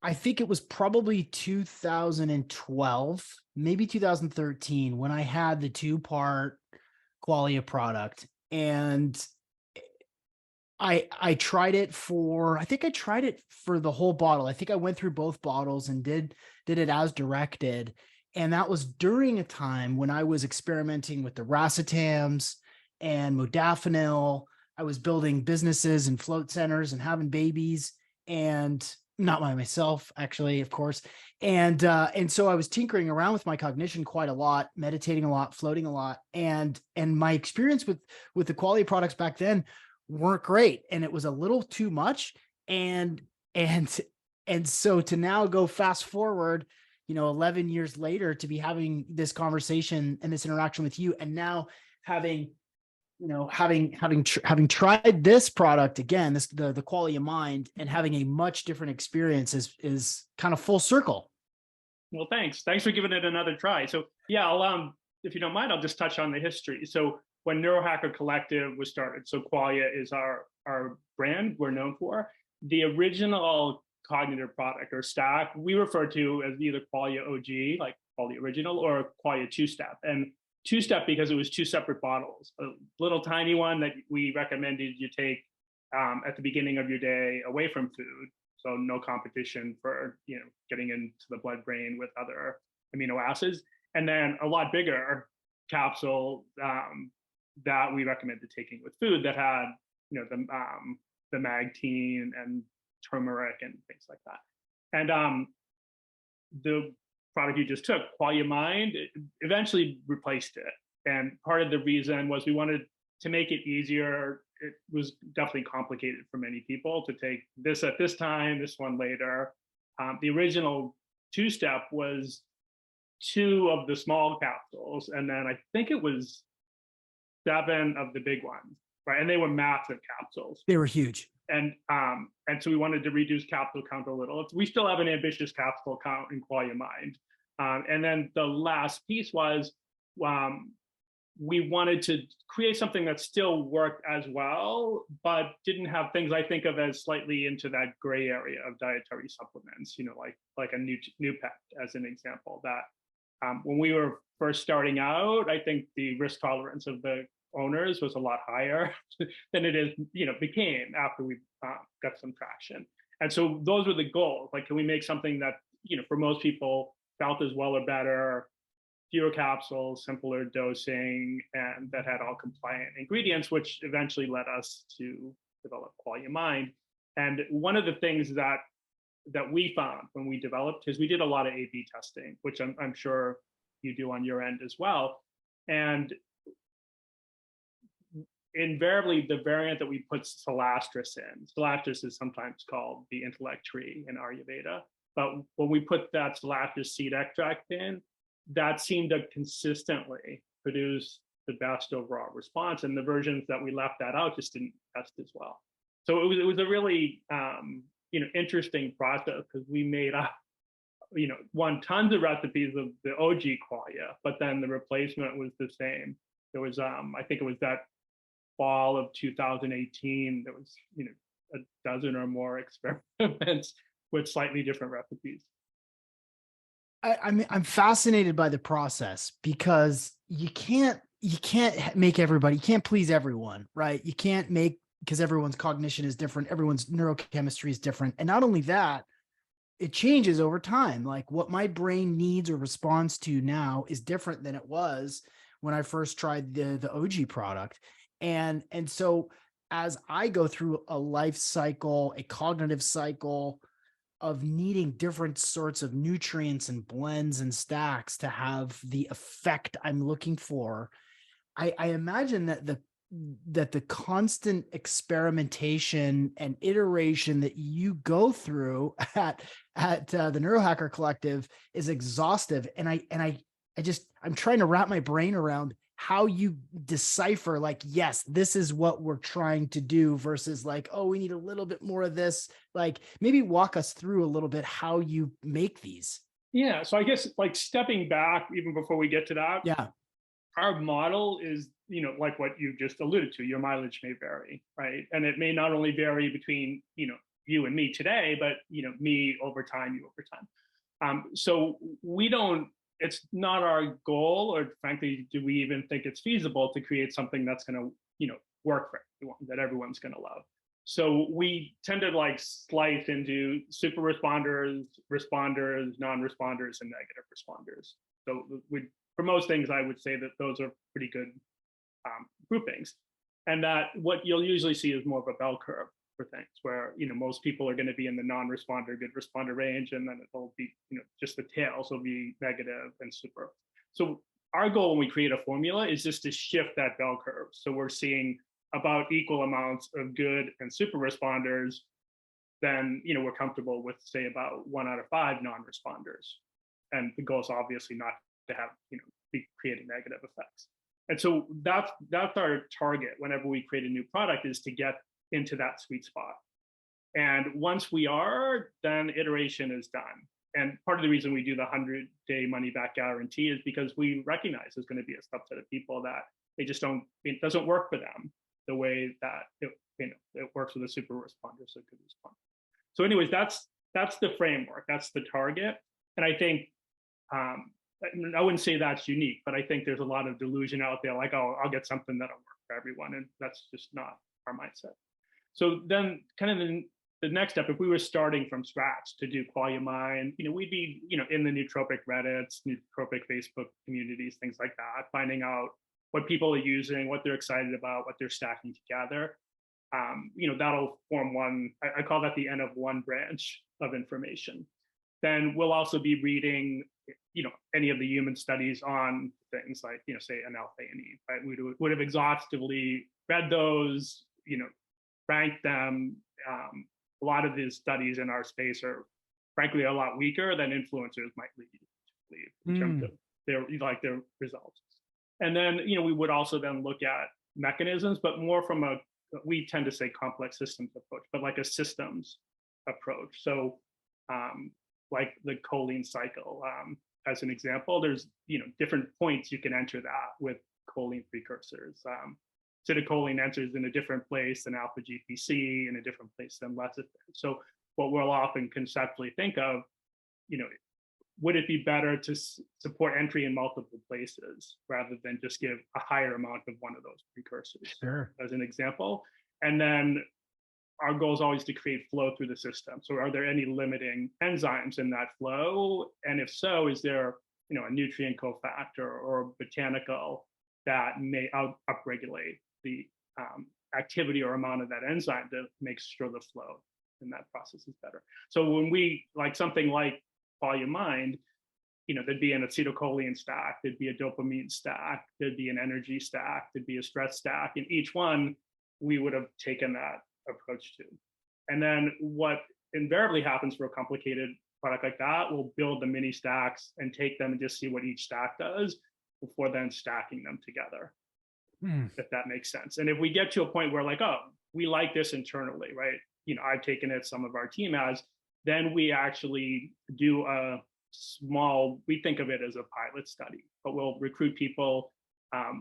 I think it was probably 2012, maybe 2013 when I had the two-part Qualia product. And I tried it for, I think I tried it for the whole bottle. I think I went through both bottles and did it as directed. And that was during a time when I was experimenting with the racetams and modafinil. I was building businesses and float centers and having babies, and not by myself, actually, of course. And so I was tinkering around with my cognition quite a lot, meditating a lot, floating a lot. And my experience with the quality products back then weren't great, and it was a little too much. And and and so to now go fast forward, 11 years later, to be having this conversation and this interaction with you, and now having having tried this product again, the quality of mind, and having a much different experience is kind of full circle. Well, thanks for giving it another try. So yeah, I'll if you don't mind, I'll just touch on the history. So when Neurohacker Collective was started, so Qualia is our brand we're known for. The original cognitive product or stack we refer to as either Qualia OG, like Qualia Original, or Qualia Two Step. And Two Step because it was two separate bottles, a little tiny one that we recommended you take at the beginning of your day away from food, so no competition for getting into the blood brain with other amino acids, and then a lot bigger capsule that we recommended taking with food that had the magtine and turmeric and things like that. And the product you just took, Qualia Mind, eventually replaced it. And part of the reason was we wanted to make it easier. It was definitely complicated for many people to take this at this time, this one later. The original Two Step was two of the small capsules, and then I think it was seven of the big ones, right? And they were massive capsules. They were huge. And so we wanted to reduce capsule count a little. We still have an ambitious capsule count in Qualia Mind. And then the last piece was we wanted to create something that still worked as well, but didn't have things I think of as slightly into that gray area of dietary supplements, like a Nupect as an example. That when we were first starting out, I think the risk tolerance of the owners was a lot higher than it is, became after we got some traction. And so those were the goals. Like, can we make something that, for most people felt as well or better, fewer capsules, simpler dosing, and that had all compliant ingredients, which eventually led us to develop Qualia Mind. And one of the things that we found when we developed is we did a lot of A/B testing, which I'm sure you do on your end as well. And invariably, the variant that we put Celastris in, Celastris is sometimes called the intellect tree in Ayurveda, but when we put that Celastris seed extract in, that seemed to consistently produce the best overall response, and the versions that we left that out just didn't test as well. So it was a really interesting process, because we made up tons of recipes of the OG Qualia, but then the replacement was the same. There was I think it was that fall of 2018, there was a dozen or more experiments with slightly different recipes. I mean, I'm fascinated by the process, because you can't make everybody, you can't please everyone, right? You can't make, because everyone's cognition is different, everyone's neurochemistry is different. And not only that, it changes over time. Like, what my brain needs or responds to now is different than it was when I first tried the OG product. And so as I go through a life cycle, a cognitive cycle of needing different sorts of nutrients and blends and stacks to have the effect I'm looking for, I imagine that the constant experimentation and iteration that you go through at the Neurohacker Collective is exhaustive. And I'm trying to wrap my brain around how you decipher, like, yes, this is what we're trying to do, versus like, oh, we need a little bit more of this. Like, maybe walk us through a little bit how you make these. Yeah, so I guess, like, stepping back even before we get to that, Yeah. our model is, like what you just alluded to, your mileage may vary, right? And it may not only vary between, you and me today, but me over time, you over time. So we don't, it's not our goal, or frankly, do we even think it's feasible to create something that's going to, work for everyone, that everyone's going to love. So we tend to like slice into super responders, responders, non-responders, and negative responders. So for most things, I would say that those are pretty good groupings. And that what you'll usually see is more of a bell curve for things where, most people are going to be in the non-responder, good responder range, and then it'll be, just the tails will be negative and super. So our goal when we create a formula is just to shift that bell curve. So we're seeing about equal amounts of good and super responders, then, we're comfortable with, say, about 1 out of 5 non-responders. And the goal is obviously not to have, be creating negative effects. And so that's our target whenever we create a new product, is to get into that sweet spot. And once we are, then iteration is done. And part of the reason we do the 100-day money-back guarantee is because we recognize there's going to be a subset of people that they just don't, it doesn't work for them the way that it works with a super responder, so good responder. So anyways, that's the framework, that's the target. And I think, I wouldn't say that's unique, but I think there's a lot of delusion out there, like, oh, I'll get something that'll work for everyone. And that's just not our mindset. So then kind of the next step, if we were starting from scratch to do Qualia Mind, we'd be, in the nootropic Reddits, nootropic Facebook communities, things like that, finding out what people are using, what they're excited about, what they're stacking together. That'll form one, I call that the N of 1 branch of information. Then we'll also be reading, any of the human studies on things like, say, an alpha-E, right? We would have exhaustively read those, ranked them. A lot of these studies in our space are, frankly, a lot weaker than influencers might lead you to believe in terms of their results. And then, we would also then look at mechanisms, but more from we tend to say complex systems approach, but like a systems approach. So like the choline cycle, as an example, there's, different points you can enter that with choline precursors. Acetylcholine enters in a different place than alpha GPC, in a different place than lecithin. So what we'll often conceptually think of, would it be better to support entry in multiple places rather than just give a higher amount of one of those precursors, Sure, as an example? And then our goal is always to create flow through the system. So are there any limiting enzymes in that flow? And if so, is there, a nutrient cofactor or botanical that may upregulate the activity or amount of that enzyme to make sure the flow in that process is better? So when we, like something like Qualia Mind, there'd be an acetylcholine stack, there'd be a dopamine stack, there'd be an energy stack, there'd be a stress stack, and each one we would have taken that approach to. And then what invariably happens for a complicated product like that, we'll build the mini stacks and take them and just see what each stack does before then stacking them together, if that makes sense. And if we get to a point where like, oh, we like this internally, right? I've taken it, some of our team has, then we actually do a small, we think of it as a pilot study, but we'll recruit people.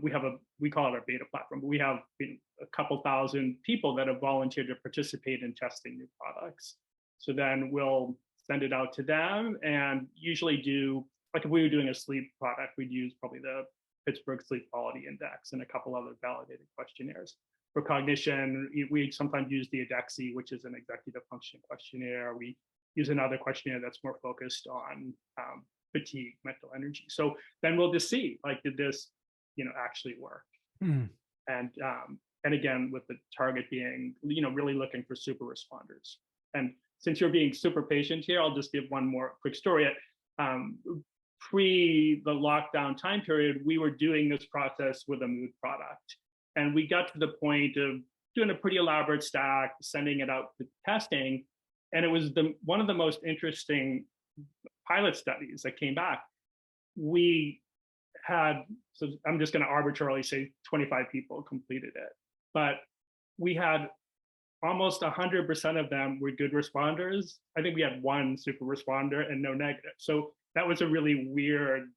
We call it our beta platform, but we have a couple thousand people that have volunteered to participate in testing new products. So then we'll send it out to them and usually do, like if we were doing a sleep product, we'd use probably the Pittsburgh Sleep Quality Index and a couple other validated questionnaires. For cognition, we sometimes use the EDEXI, which is an executive function questionnaire. We use another questionnaire that's more focused on fatigue, mental energy. So then we'll just see, like, did this, actually work? And again, with the target being, really looking for super responders. And since you're being super patient here, I'll just give one more quick story. Pre the lockdown time period, we were doing this process with a mood product. And we got to the point of doing a pretty elaborate stack, sending it out to testing. And it was one of the most interesting pilot studies that came back. We had, so I'm just going to arbitrarily say 25 people completed it, but we had almost 100% of them were good responders. I think we had one super responder and no negative. So that was a really weird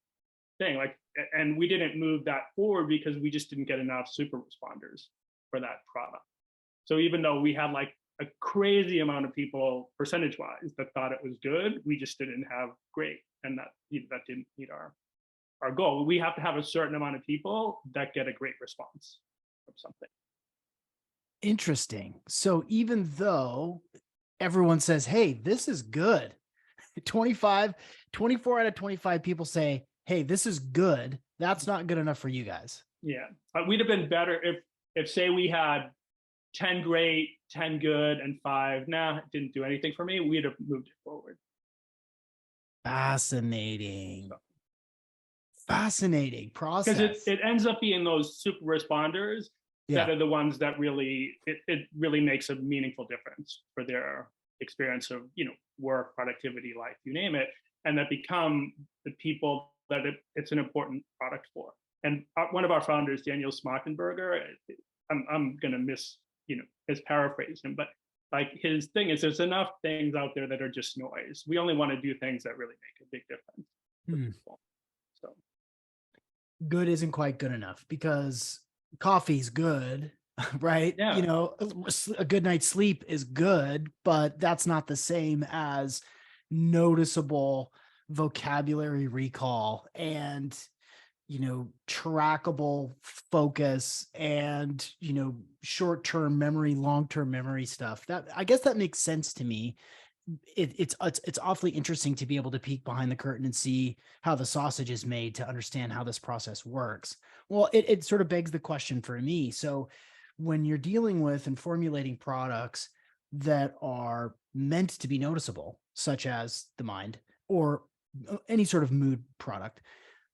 thing. Like, and we didn't move that forward because we just didn't get enough super responders for that product. So even though we had like a crazy amount of people percentage-wise that thought it was good. We just didn't have great, and that didn't meet our goal. We have to have a certain amount of people that get a great response from something. Interesting. So even though everyone says, hey, this is good, 24 out of 25 people say, hey, this is good, that's not good enough for you guys. Yeah, we'd have been better if say we had 10 great, 10 good, and 5 nah, it didn't do anything for me. We'd have moved it forward. Fascinating. Fascinating process. Because it ends up being those super responders that are the ones that really, it really makes a meaningful difference for their experience of, work, productivity, life, you name it, and that become the people that it's an important product for. And one of our founders, Daniel Smockenberger, I'm going to misparaphrase him, but like his thing is there's enough things out there that are just noise. We only want to do things that really make a big difference for people. So good isn't quite good enough because coffee's good, right? Yeah. A good night's sleep is good, but that's not the same as noticeable vocabulary recall and trackable focus and short-term memory, long-term memory stuff. That, I guess, that makes sense to me. It's awfully interesting to be able to peek behind the curtain and see how the sausage is made to understand how this process works. Well, it sort of begs the question for me. So when you're dealing with and formulating products that are meant to be noticeable, such as the mind or any sort of mood product,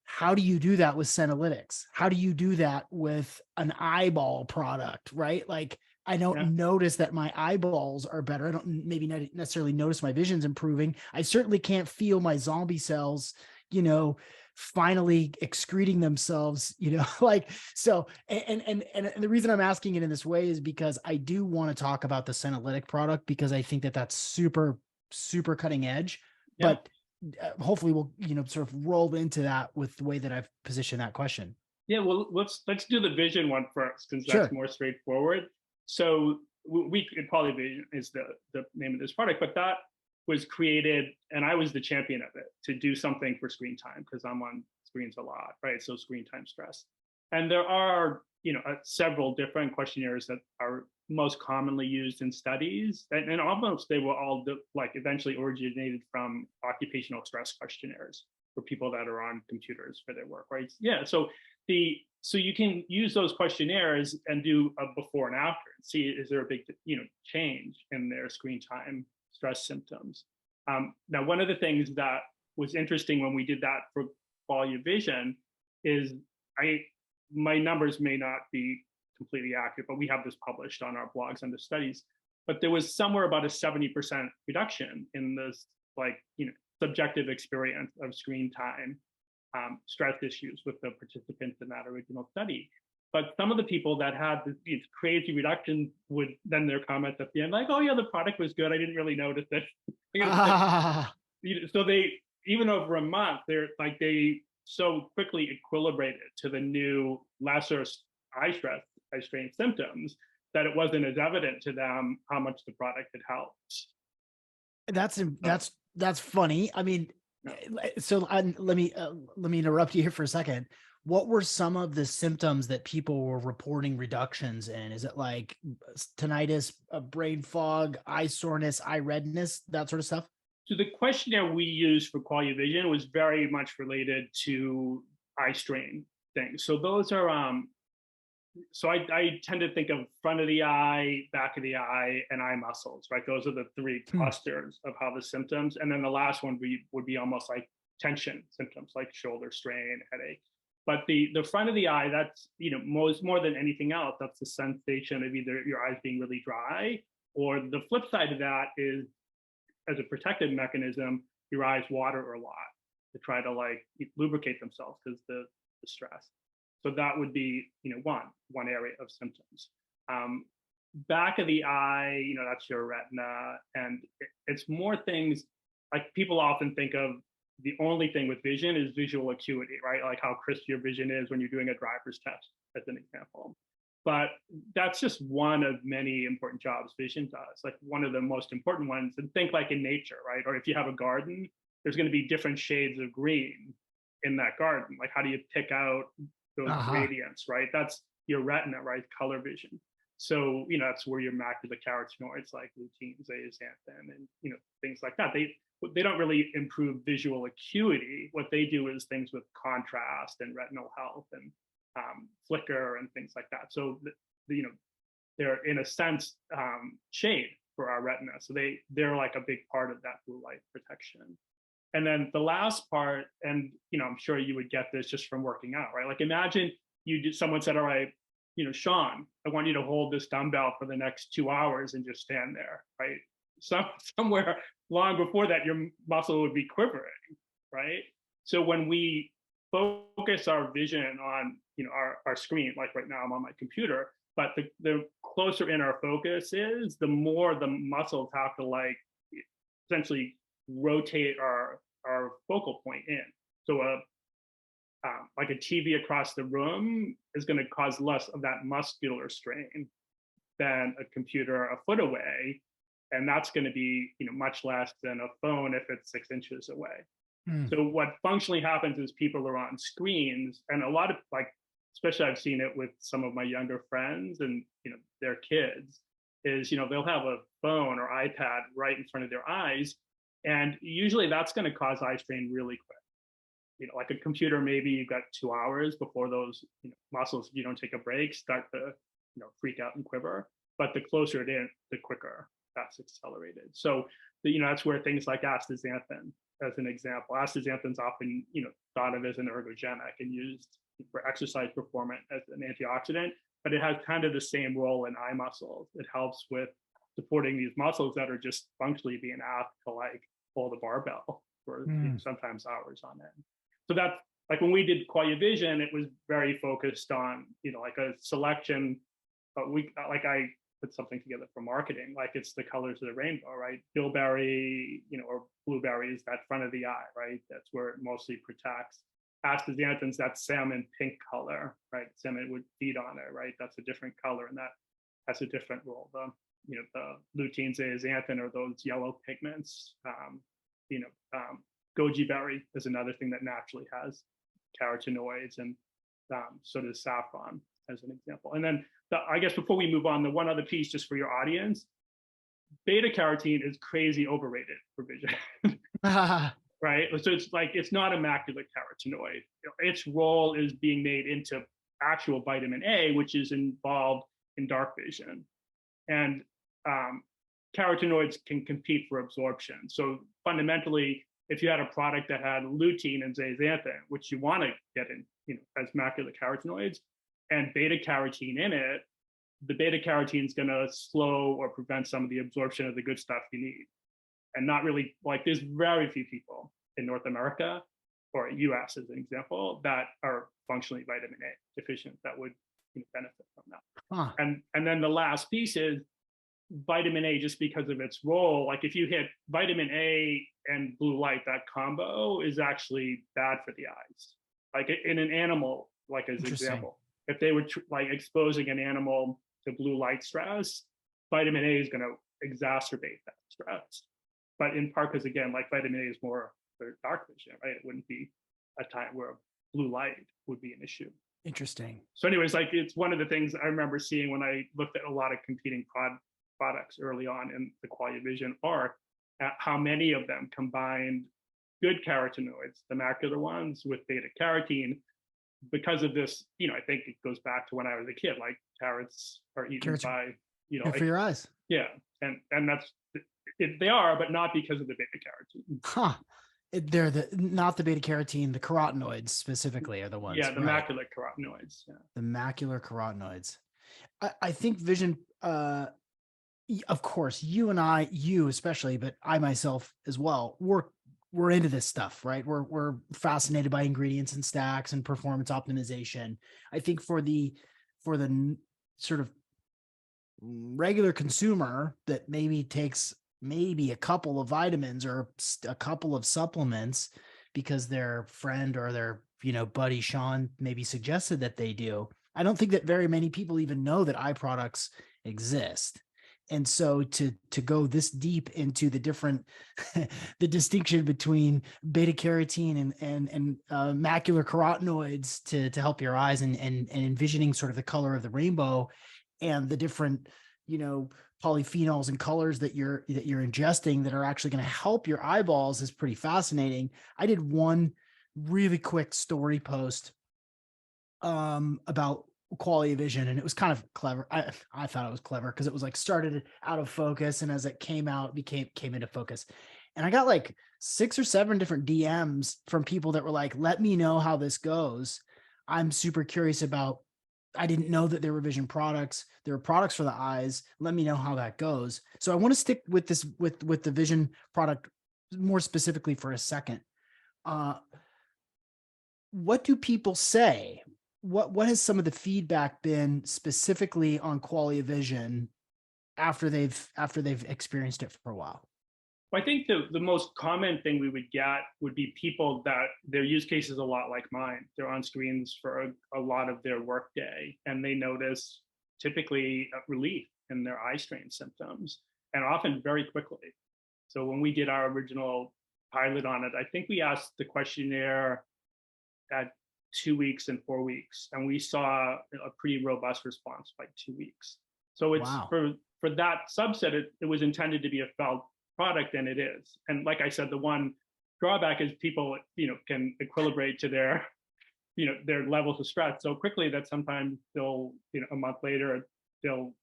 how do you do that with Senolytics? How do you do that with an eyeball product, right? Like, I don't notice that my eyeballs are better. I don't maybe not necessarily notice my vision's improving. I certainly can't feel my zombie cells, finally excreting themselves, like, so, and the reason I'm asking it in this way is because I do want to talk about the Senolytic product because I think that that's super, super cutting edge, but hopefully we'll, sort of roll into that with the way that I've positioned that question. Yeah, well, let's do the vision one first because that's more straightforward. So Polyvision is the name of this product, but that was created, and I was the champion of it, to do something for screen time because I'm on screens a lot, right? So screen time stress. And there are, several different questionnaires that are most commonly used in studies, and almost they were all eventually originated from occupational stress questionnaires for people that are on computers for their work, right? Yeah, so you can use those questionnaires and do a before and after and see, is there a big change in their screen time stress symptoms. Now, one of the things that was interesting when we did that for quality of vision is my numbers may not be completely accurate, but we have this published on our blogs under studies. But there was somewhere about a 70% reduction in this subjective experience of screen time stress issues with the participants in that original study. But some of the people that had these crazy reductions would then their comments at the end, like, oh yeah, the product was good, I didn't really notice it. So they, even over a month, they so quickly equilibrated to the new lesser eye strain symptoms that it wasn't as evident to them how much the product had helped. That's funny. I mean, so let me interrupt you here for a second. What were some of the symptoms that people were reporting reductions in? Is it like tinnitus, brain fog, eye soreness, eye redness, that sort of stuff? So the questionnaire we used for quality of vision was very much related to eye strain things. So those are, so I tend to think of front of the eye, back of the eye, and eye muscles, right? Those are the three clusters of how the symptoms, and then the last one would be almost like tension symptoms, like shoulder strain, headache. But the front of the eye, that's, more than anything else, that's the sensation of either your eyes being really dry, or the flip side of that is, as a protective mechanism, your eyes water a lot to try to lubricate themselves because the stress. So that would be, one area of symptoms. Back of the eye, that's your retina, and it's more things like people often think of. The only thing with vision is visual acuity, right? Like how crisp your vision is when you're doing a driver's test, as an example. But that's just one of many important jobs vision does. Like one of the most important ones, and think like in nature, right? Or if you have a garden, there's going to be different shades of green in that garden. Like how do you pick out those gradients, right? That's your retina, right? Color vision. So, that's where your macular carotenoids like lutein, zeaxanthin, and, things like that. They don't really improve visual acuity. What they do is things with contrast and retinal health and flicker and things like that. So, they're in a sense shade for our retina. So they're like a big part of that blue light protection. And then the last part, and I'm sure you would get this just from working out, right? Like imagine someone said, all right, Sean, I want you to hold this dumbbell for the next 2 hours and just stand there, right? Somewhere long before that, your muscle would be quivering, right? So when we focus our vision on, our screen, like right now I'm on my computer, but the closer in our focus is, the more the muscles have to like essentially rotate our focal point in. So like a TV across the room is going to cause less of that muscular strain than a computer a foot away, and that's going to be much less than a phone if it's 6 inches away. So what functionally happens is people are on screens, and a lot of especially I've seen it with some of my younger friends and their kids, is they'll have a phone or iPad right in front of their eyes, and usually that's going to cause eye strain really quick. Like a computer, maybe you've got 2 hours before those muscles, if you don't take a break, start to freak out and quiver. But the closer it in, the quicker that's accelerated. So that's where things like astaxanthin, as an example, astaxanthin's often thought of as an ergogenic and used for exercise performance as an antioxidant, but it has kind of the same role in eye muscles. It helps with supporting these muscles that are just functionally being asked to like hold a barbell for sometimes hours on end. So that's like when we did Qualia Vision, it was very focused on, like a selection, but I put something together for marketing, like it's the colors of the rainbow, right? Bilberry, or blueberry is that front of the eye, right? That's where it mostly protects. Astaxanthin's that salmon pink color, right? Salmon would feed on it, right? That's a different color, and that has a different role. The lutein, zeaxanthin are those yellow pigments. Goji berry is another thing that naturally has carotenoids, and so does saffron, as an example. And then I guess before we move on, the one other piece just for your audience, beta carotene is crazy overrated for vision. Right? So it's not a macular carotenoid. Its role is being made into actual vitamin A, which is involved in dark vision. And carotenoids can compete for absorption. So fundamentally, if you had a product that had lutein and zeaxanthin, which you want to get in, as macular carotenoids, and beta carotene in it, the beta carotene is going to slow or prevent some of the absorption of the good stuff you need. And not really, there's very few people in North America or US, as an example, that are functionally vitamin A deficient that would benefit from that. And then the last piece is vitamin A, just because of its role. Like if you hit vitamin A and blue light, that combo is actually bad for the eyes. Like in an animal, like as an example, if they were exposing an animal to blue light stress, vitamin A is going to exacerbate that stress. But in part, because again, vitamin A is more for dark vision, right? It wouldn't be a time where blue light would be an issue. Interesting. So anyways, it's one of the things I remember seeing when I looked at a lot of competing products early on in the Qualia Vision arc, at how many of them combined good carotenoids, the macular ones, with beta carotene. Because of this, I think it goes back to when I was a kid, carrots are eaten by, good for your eyes. Yeah. And that's, they are, but not because of the beta carotene. They're not the beta carotene, the carotenoids specifically are the ones. Yeah, the macular carotenoids. Yeah. The macular carotenoids. I think vision, of course, you and I, you especially, but I myself as well, we're into this stuff, right? We're fascinated by ingredients and stacks and performance optimization. I think for the sort of regular consumer that maybe takes a couple of vitamins or a couple of supplements because their friend or their buddy Sean maybe suggested that they do, I don't think that very many people even know that eye products exist. And so to go this deep into the different the distinction between beta carotene and macular carotenoids to help your eyes and envisioning sort of the color of the rainbow and the different, you know, polyphenols and colors that you're ingesting that are actually going to help your eyeballs is pretty fascinating. I did one really quick story post about quality of vision, and it was kind of clever. I thought it was clever because it was like started out of focus, and as it came out, came into focus. And I got like 6 or 7 different DMs from people that were like, let me know how this goes. I'm super curious about, I didn't know that there were vision products. There are products for the eyes. Let me know how that goes. So I want to stick with this, with the vision product more specifically for a second. What do people say? What has some of the feedback been specifically on quality of vision after they've experienced it for a while? I think the most common thing we would get would be people that their use case is a lot like mine. They're on screens for a lot of their workday, and they notice typically relief in their eye strain symptoms, and often very quickly. So when we did our original pilot on it, I think we asked the questionnaire at 2 weeks and 4 weeks, and we saw a pretty robust response by 2 weeks. So it's Wow. for that subset, it was intended to be a felt product, and it is. And like I said, the one drawback is people, can equilibrate to their, their levels of stress so quickly that sometimes they'll, a month later, they'll,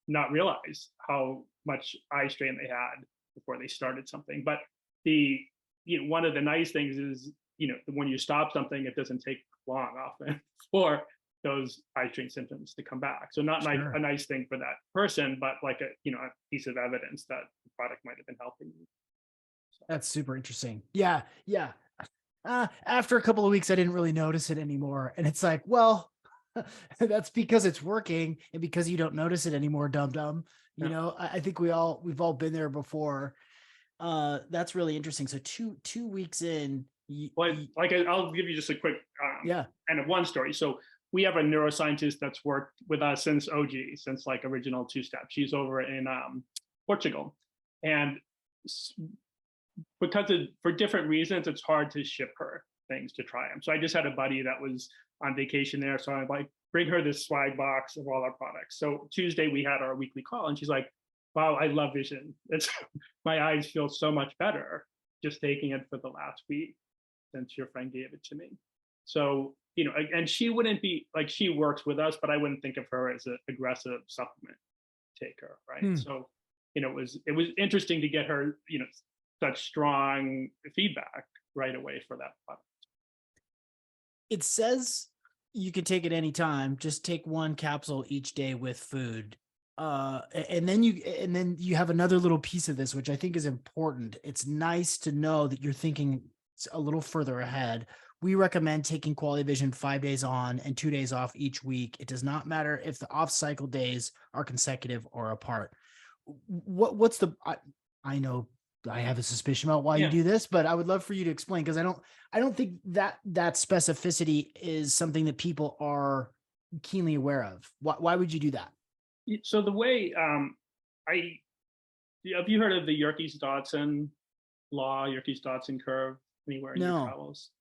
not realize how much eye strain they had before they started something. But one of the nice things is, when you stop something, it doesn't take long often for those eye strain symptoms to come back. So not like a nice thing for that person, but like a piece of evidence that the product might have been helping you. So. That's super interesting. Yeah. After a couple of weeks, I didn't really notice it anymore. And it's like, well, that's because it's working and because you don't notice it anymore, dum-dum. I think we've all been there before. That's really interesting. So two weeks in, I'll give you just a quick kind of one story. So we have a neuroscientist that's worked with us since OG, since like original two-step. She's over in Portugal, and for different reasons, it's hard to ship her things to try them. So I just had a buddy that was on vacation there, so I'm like, bring her this swag box of all our products. So Tuesday we had our weekly call, and she's like, wow, I love vision. My eyes feel so much better just taking it for the last week since your friend gave it to me. So, and she wouldn't be like, she works with us, but I wouldn't think of her as an aggressive supplement taker, right? So, it was interesting to get her, such strong feedback right away for that product. It says you can take it anytime, just take 1 capsule each day with food. And then you have another little piece of this, which I think is important. It's nice to know that you're thinking a little further ahead. We recommend taking quality vision 5 days on and 2 days off each week. It does not matter if the off cycle days are consecutive or apart. What's the, I know I have a suspicion about why you do this, but I would love for you to explain, because I don't think that specificity is something that people are keenly aware of. Why would you do that? So the way have you heard of the Yerkes-Dodson law, Yerkes-Dodson curve anywhere in your travels?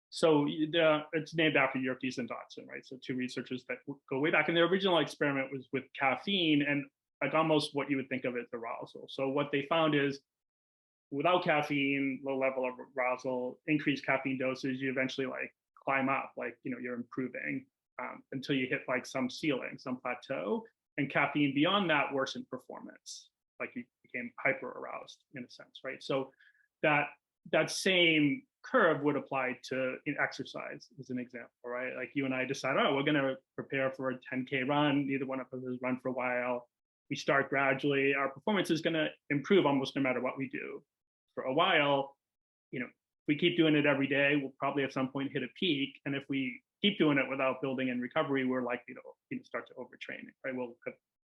So it's named after Yerkes and Dodson, right? So 2 researchers that go way back, and their original experiment was with caffeine and like almost what you would think of as arousal. So what they found is without caffeine, low level of arousal, increased caffeine doses, you eventually like climb up, like, you're improving until you hit like some ceiling, some plateau. And caffeine beyond that worsened performance, like you became hyper aroused in a sense, right? So that same curve would apply to exercise as an example, right? Like you and I decide, oh, we're going to prepare for a 10K run. Neither one of us has run for a while. We start gradually. Our performance is going to improve almost no matter what we do. For a while, if we keep doing it every day, we'll probably at some point hit a peak. And if we keep doing it without building in recovery, we're likely to start to overtrain it, right? We'll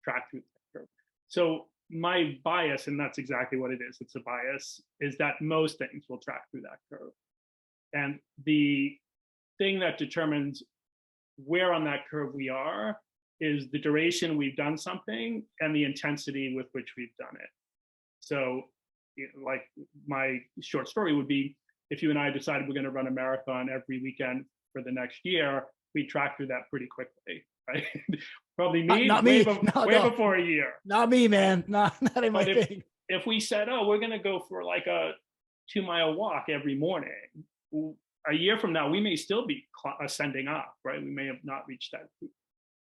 track through the curve. So my bias, and that's exactly what it is, it's a bias, is that most things will track through that curve. And the thing that determines where on that curve we are is the duration we've done something and the intensity with which we've done it. So, like my short story would be, if you and I decided we're going to run a marathon every weekend for the next year, we track through that pretty quickly, right? Probably me, not way, me. way before a year. Not me, man. Not in my But thing. if we said, oh, we're going to go for like a 2-mile walk every morning, a year from now, we may still be ascending up, right? We may have not reached that peak,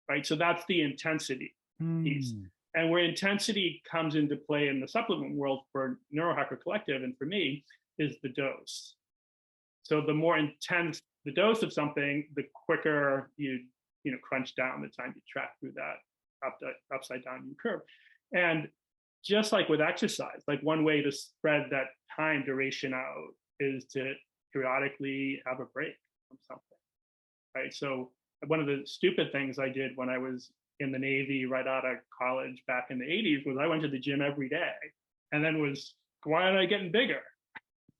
right? So that's the intensity piece. And where intensity comes into play in the supplement world for Neurohacker Collective and for me is the dose. So the more intense the dose of something, the quicker you crunch down the time you track through that upside down U curve. And just like with exercise, like one way to spread that time duration out is to periodically have a break from something, right? So one of the stupid things I did when I was in the Navy right out of college back in the 80s was I went to the gym every day and then was, why am I getting bigger?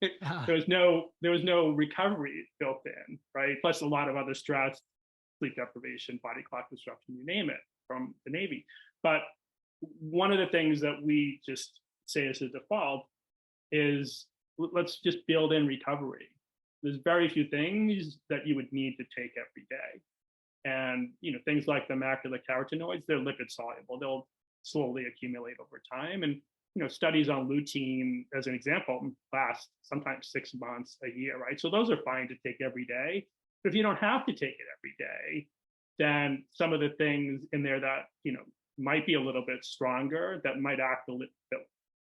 There was no recovery built in, right? Plus a lot of other stress, sleep deprivation, body clock disruption, you name it, from the Navy. But one of the things that we just say as a default is, let's just build in recovery. There's very few things that you would need to take every day. And things like the macular carotenoids, they're lipid soluble. They'll slowly accumulate over time. And studies on lutein, as an example, last sometimes 6 months, a year, right? So those are fine to take every day. But if you don't have to take it every day, then some of the things in there that might be a little bit stronger, that might act a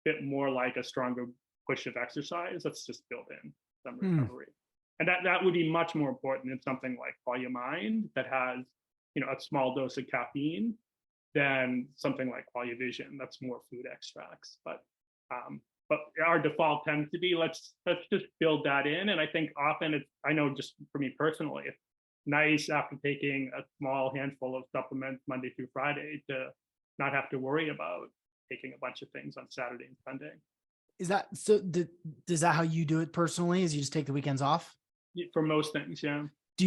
bit more like a stronger push of exercise, let's just build in some recovery. And that would be much more important than something like QualiaMind that has a small dose of caffeine than something like QualiaVision that's more food extracts. But our default tends to be, let's just build that in. And I think often I know just for me personally, it's nice after taking a small handful of supplements Monday through Friday to not have to worry about taking a bunch of things on Saturday and Sunday. Is that so? Is that how you do it personally? Is you just take the weekends off? For most things, yeah. Do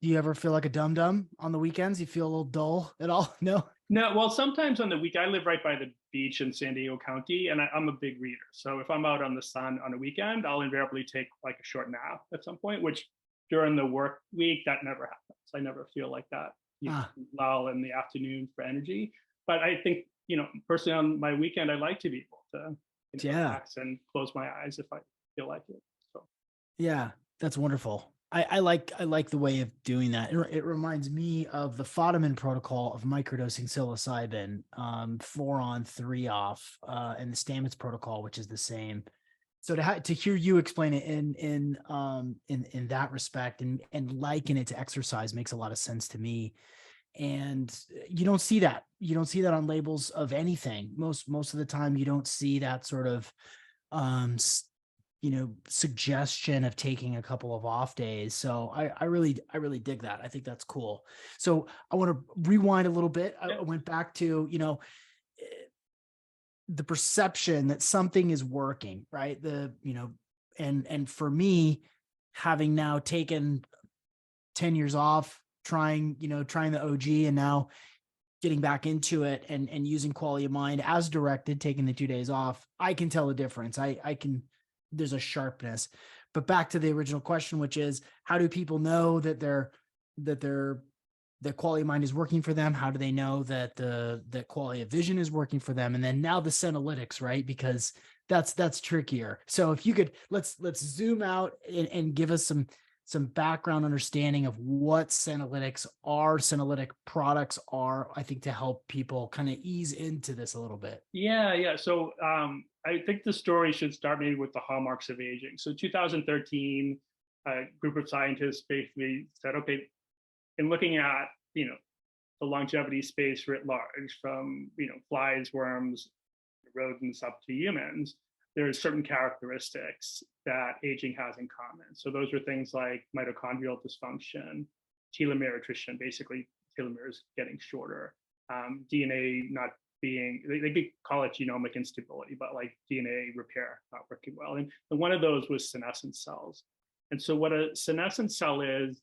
you ever feel like a dum-dum on the weekends? You feel a little dull at all? No? No, well, sometimes on the week, I live right by the beach in San Diego County, and I'm a big reader. So if I'm out on the sun on a weekend, I'll invariably take like a short nap at some point, which during the work week, that never happens. I never feel like that lull in the afternoon for energy. But I think, personally on my weekend, I like to be able to relax and close my eyes if I feel like it. So yeah, that's wonderful. I like the way of doing that. It reminds me of the Fodderman protocol of microdosing psilocybin, 4 on 3 off, and the Stamets protocol, which is the same. So to hear you explain it in that respect and liken it to exercise makes a lot of sense to me. And you don't see that. You don't see that on labels of anything. Most of the time, you don't see that sort of suggestion of taking a couple of off days. So I really dig that. I think that's cool. So I want to rewind a little bit. I went back to, the perception that something is working, right? And for me, having now taken 10 years off, trying the OG and now getting back into it and using QualiaMind as directed, taking the 2 days off, I can tell the difference. I can, there's a sharpness. But back to the original question, which is, how do people know that QualiaMind is working for them? How do they know that that QualiaVision is working for them? And then now the Senolytics, right? Because that's trickier. So if you could, let's zoom out and give us some background understanding of what Senolytic products are, I think, to help people kind of ease into this a little bit. Yeah. So I think the story should start maybe with the hallmarks of aging. So 2013, a group of scientists basically said, okay, in looking at, the longevity space writ large, from, flies, worms, rodents up to humans, there's certain characteristics that aging has in common. So those are things like mitochondrial dysfunction, telomere attrition, basically telomeres getting shorter, DNA not being, they call it genomic instability, but like DNA repair not working well. And one of those was senescent cells. And so what a senescent cell is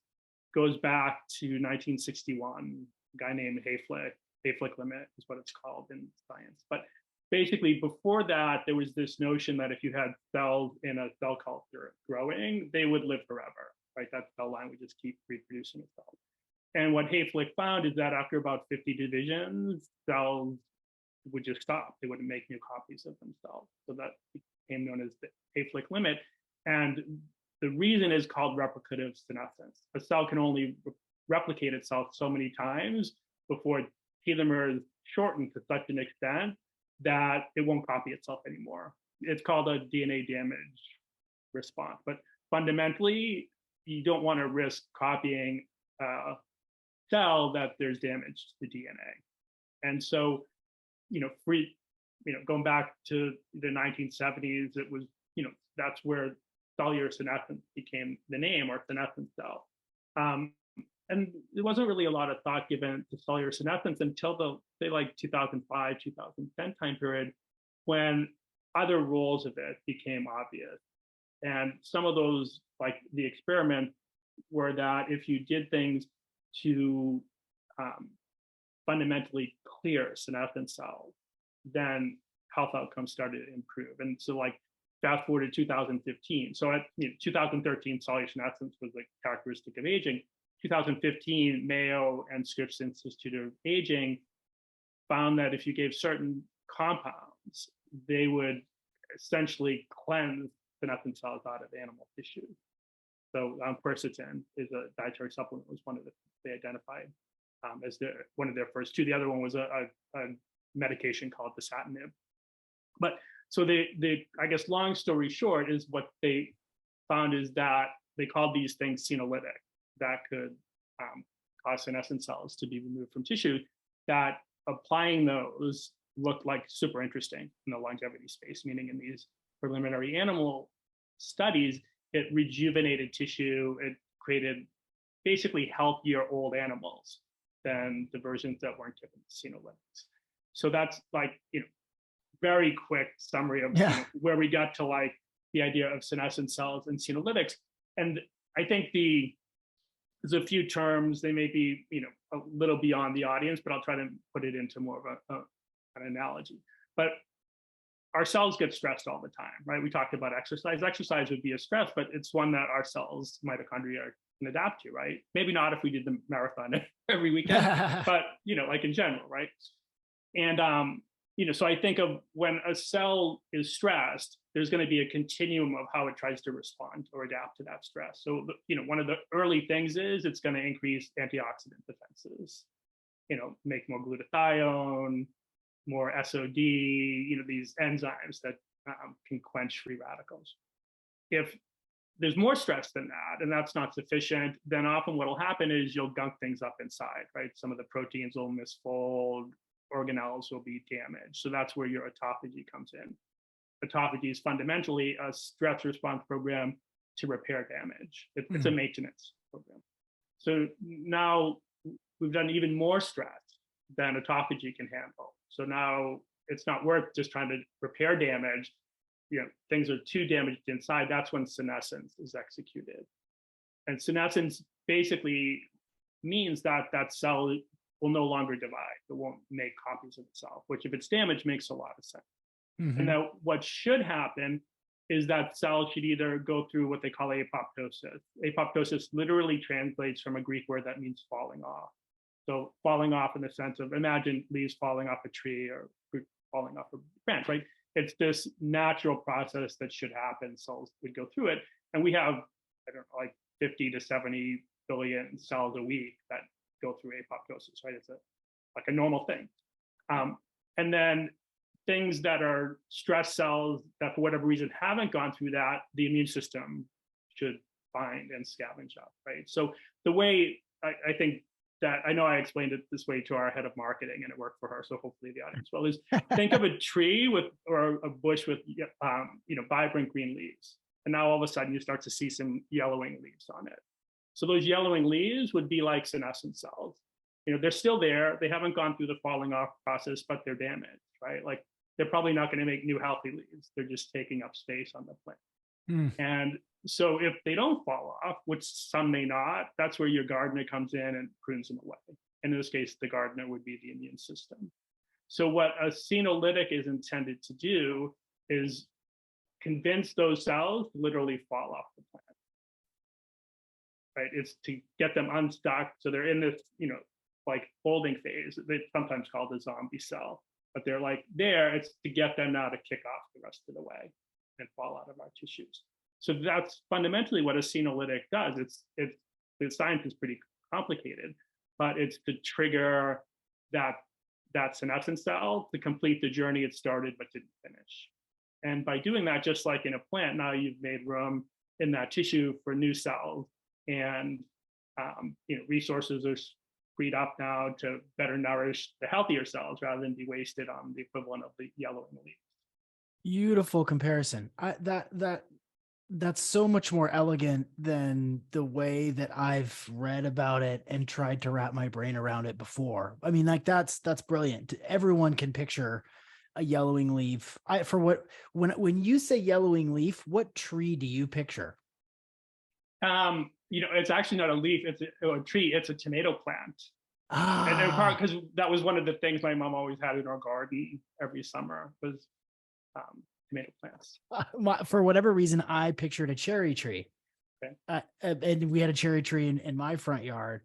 goes back to 1961, a guy named Hayflick limit is what it's called in science. But basically before that, there was this notion that if you had cells in a cell culture growing, they would live forever, right? That cell line would just keep reproducing itself. And what Hayflick found is that after about 50 divisions, cells would just stop. They wouldn't make new copies of themselves. So that became known as the Hayflick limit. And the reason is called replicative senescence. A cell can only replicate itself so many times before telomeres shorten to such an extent that it won't copy itself anymore. It's called a DNA damage response. But fundamentally, you don't want to risk copying a cell that there's damage to the DNA. And so, going back to the 1970s, it was, that's where cellular senescence became the name, or senescent cell. And there wasn't really a lot of thought given to cellular senescence until the, say, like 2005, 2010 time period, when other roles of it became obvious. And some of those, like the experiments, were that if you did things to fundamentally clear senescent cells, then health outcomes started to improve. And so, like, fast forward to 2015. So at 2013, cellular senescence was a characteristic of aging. 2015, Mayo and Scripps Institute of Aging found that if you gave certain compounds, they would essentially cleanse senescent cells out of animal tissue. So quercetin is a dietary supplement, was one of the, they identified as one of their first two. The other one was a medication called dasatinib. But so I guess long story short is what they found is that they called these things senolytic, that could cause senescent cells to be removed from tissue, that applying those looked like super interesting in the longevity space, meaning in these preliminary animal studies, it rejuvenated tissue, it created basically healthier old animals than the versions that weren't given senolytics. So that's like, very quick summary of where we got to, like, the idea of senescent cells and senolytics. And I think there's a few terms, they may be, a little beyond the audience, but I'll try to put it into more of an analogy. But our cells get stressed all the time, right? We talked about exercise. Exercise would be a stress, but it's one that our cells, mitochondria, can adapt to, right? Maybe not if we did the marathon every weekend, but, like in general, right? And, so I think of when a cell is stressed, there's going to be a continuum of how it tries to respond or adapt to that stress. So, one of the early things is it's going to increase antioxidant defenses, make more glutathione, more SOD, these enzymes that can quench free radicals. If there's more stress than that, and that's not sufficient, then often what will happen is you'll gunk things up inside, right? Some of the proteins will misfold, organelles will be damaged. So that's where your autophagy comes in. Autophagy is fundamentally a stress response program to repair damage. It's a maintenance program. So now we've done even more stress than autophagy can handle. So now it's not worth just trying to repair damage. Things are too damaged inside. That's when senescence is executed. And senescence basically means that that cell will no longer divide. It won't make copies of itself, which, if it's damaged, makes a lot of sense. Mm-hmm. And now what should happen is that cells should either go through what they call apoptosis. Apoptosis literally translates from a Greek word that means falling off. So falling off in the sense of, imagine leaves falling off a tree or fruit falling off a branch, right? It's this natural process that should happen. Cells would go through it. And we have, like 50 to 70 billion cells a week that go through apoptosis, right? It's like a normal thing. And then things that are stress cells that for whatever reason haven't gone through that, the immune system should find and scavenge up, right? So the way I think that, I know I explained it this way to our head of marketing and it worked for her, so hopefully the audience will, is think of a tree or a bush with vibrant green leaves. And now all of a sudden you start to see some yellowing leaves on it. So those yellowing leaves would be like senescent cells. They're still there. They haven't gone through the falling off process, but they're damaged, right? Like, they're probably not going to make new healthy leaves. They're just taking up space on the plant. And So if they don't fall off, which some may not, that's where your gardener comes in and prunes them away. In this case, the gardener would be the immune system. So what a senolytic is intended to do is convince those cells to literally fall off the plant. Right? It's to get them unstuck. So they're in this, like folding phase. They sometimes called the zombie cell, but they're like there. It's to get them now to kick off the rest of the way and fall out of our tissues. So that's fundamentally what a senolytic does. The science is pretty complicated, but it's to trigger that senescent cell to complete the journey it started but didn't finish. And by doing that, just like in a plant, now you've made room in that tissue for new cells, and resources are freed up now to better nourish the healthier cells rather than be wasted on the equivalent of the yellowing leaves. Beautiful comparison. That's so much more elegant than the way that I've read about it and tried to wrap my brain around it before. I mean, like that's brilliant. Everyone can picture a yellowing leaf. When you say yellowing leaf, what tree do you picture? It's actually not a leaf, it's a tree, it's a tomato plant. And in Ah, part because that was one of the things my mom always had in our garden every summer was tomato plants. for whatever reason, I pictured a cherry tree. Okay. And we had a cherry tree in my front yard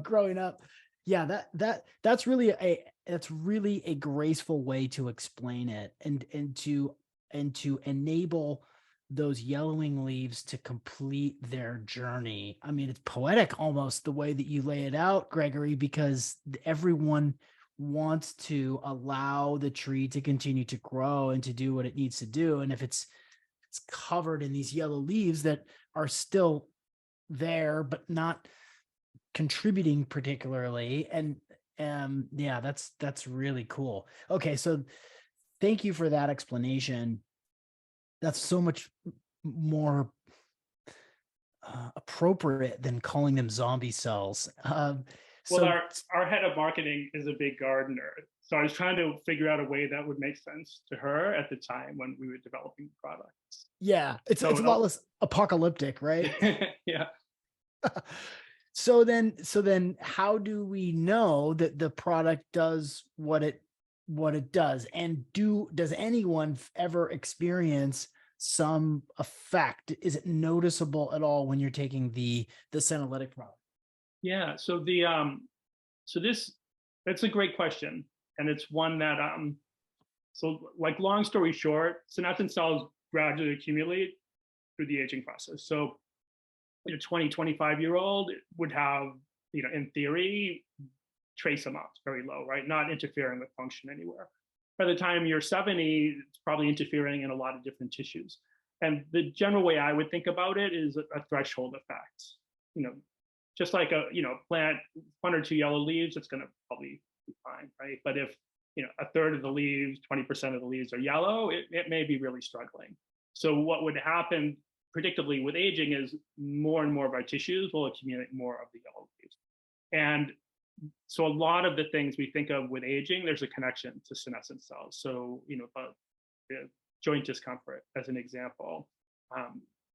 growing up. Yeah, that's really a graceful way to explain it, and to enable those yellowing leaves to complete their journey. I mean, it's poetic almost the way that you lay it out, Gregory, because everyone wants to allow the tree to continue to grow and to do what it needs to do. And if it's covered in these yellow leaves that are still there but not contributing particularly, and yeah, that's really cool. Okay, so thank you for that explanation. That's so much more appropriate than calling them zombie cells. Well, So our head of marketing is a big gardener. So I was trying to figure out a way that would make sense to her at the time when we were developing the products. yeah, it's a lot less apocalyptic, right? Yeah. So then how do we know that the product does what it does? And does anyone ever experience some effect? Is it noticeable at all when you're taking the senolytic product? Yeah. So that's a great question. And it's one that so like long story short, senescent cells gradually accumulate through the aging process. So a 20, 25-year-old would have, in theory, trace amounts very low, right? Not interfering with function anywhere. By the time you're 70, it's probably interfering in a lot of different tissues. And the general way I would think about it is a threshold effect. Just like a plant, one or two yellow leaves, it's going to probably be fine, right? But if a third of the leaves, 20% of the leaves are yellow, it may be really struggling. So what would happen predictably with aging is more and more of our tissues will accumulate more of the yellow leaves. And so a lot of the things we think of with aging, there's a connection to senescent cells. So, the joint discomfort, as an example.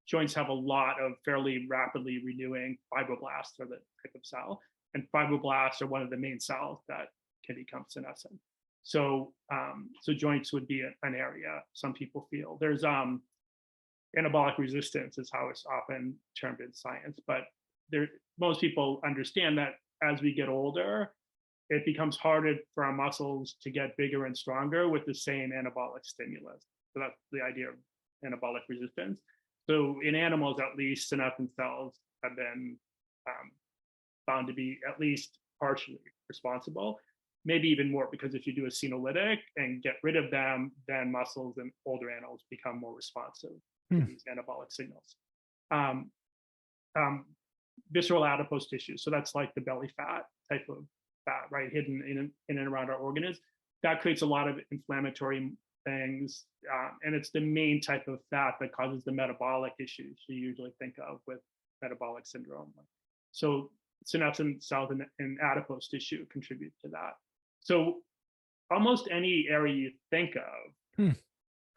Joints have a lot of fairly rapidly renewing fibroblasts, or the type of cell. And fibroblasts are one of the main cells that can become senescent. So, so joints would be an area some people feel. There's anabolic resistance is how it's often termed in science, but most people understand that as we get older, it becomes harder for our muscles to get bigger and stronger with the same anabolic stimulus. So that's the idea of anabolic resistance. So in animals, at least, senescent cells have been found to be at least partially responsible, maybe even more, because if you do a senolytic and get rid of them, then muscles in older animals become more responsive to these anabolic signals. Visceral adipose tissue, so that's like the belly fat type of fat, right, hidden in and around our organs. That creates a lot of inflammatory things, and it's the main type of fat that causes the metabolic issues you usually think of with metabolic syndrome. So senescent cells in adipose tissue contribute to that. So almost any area you think of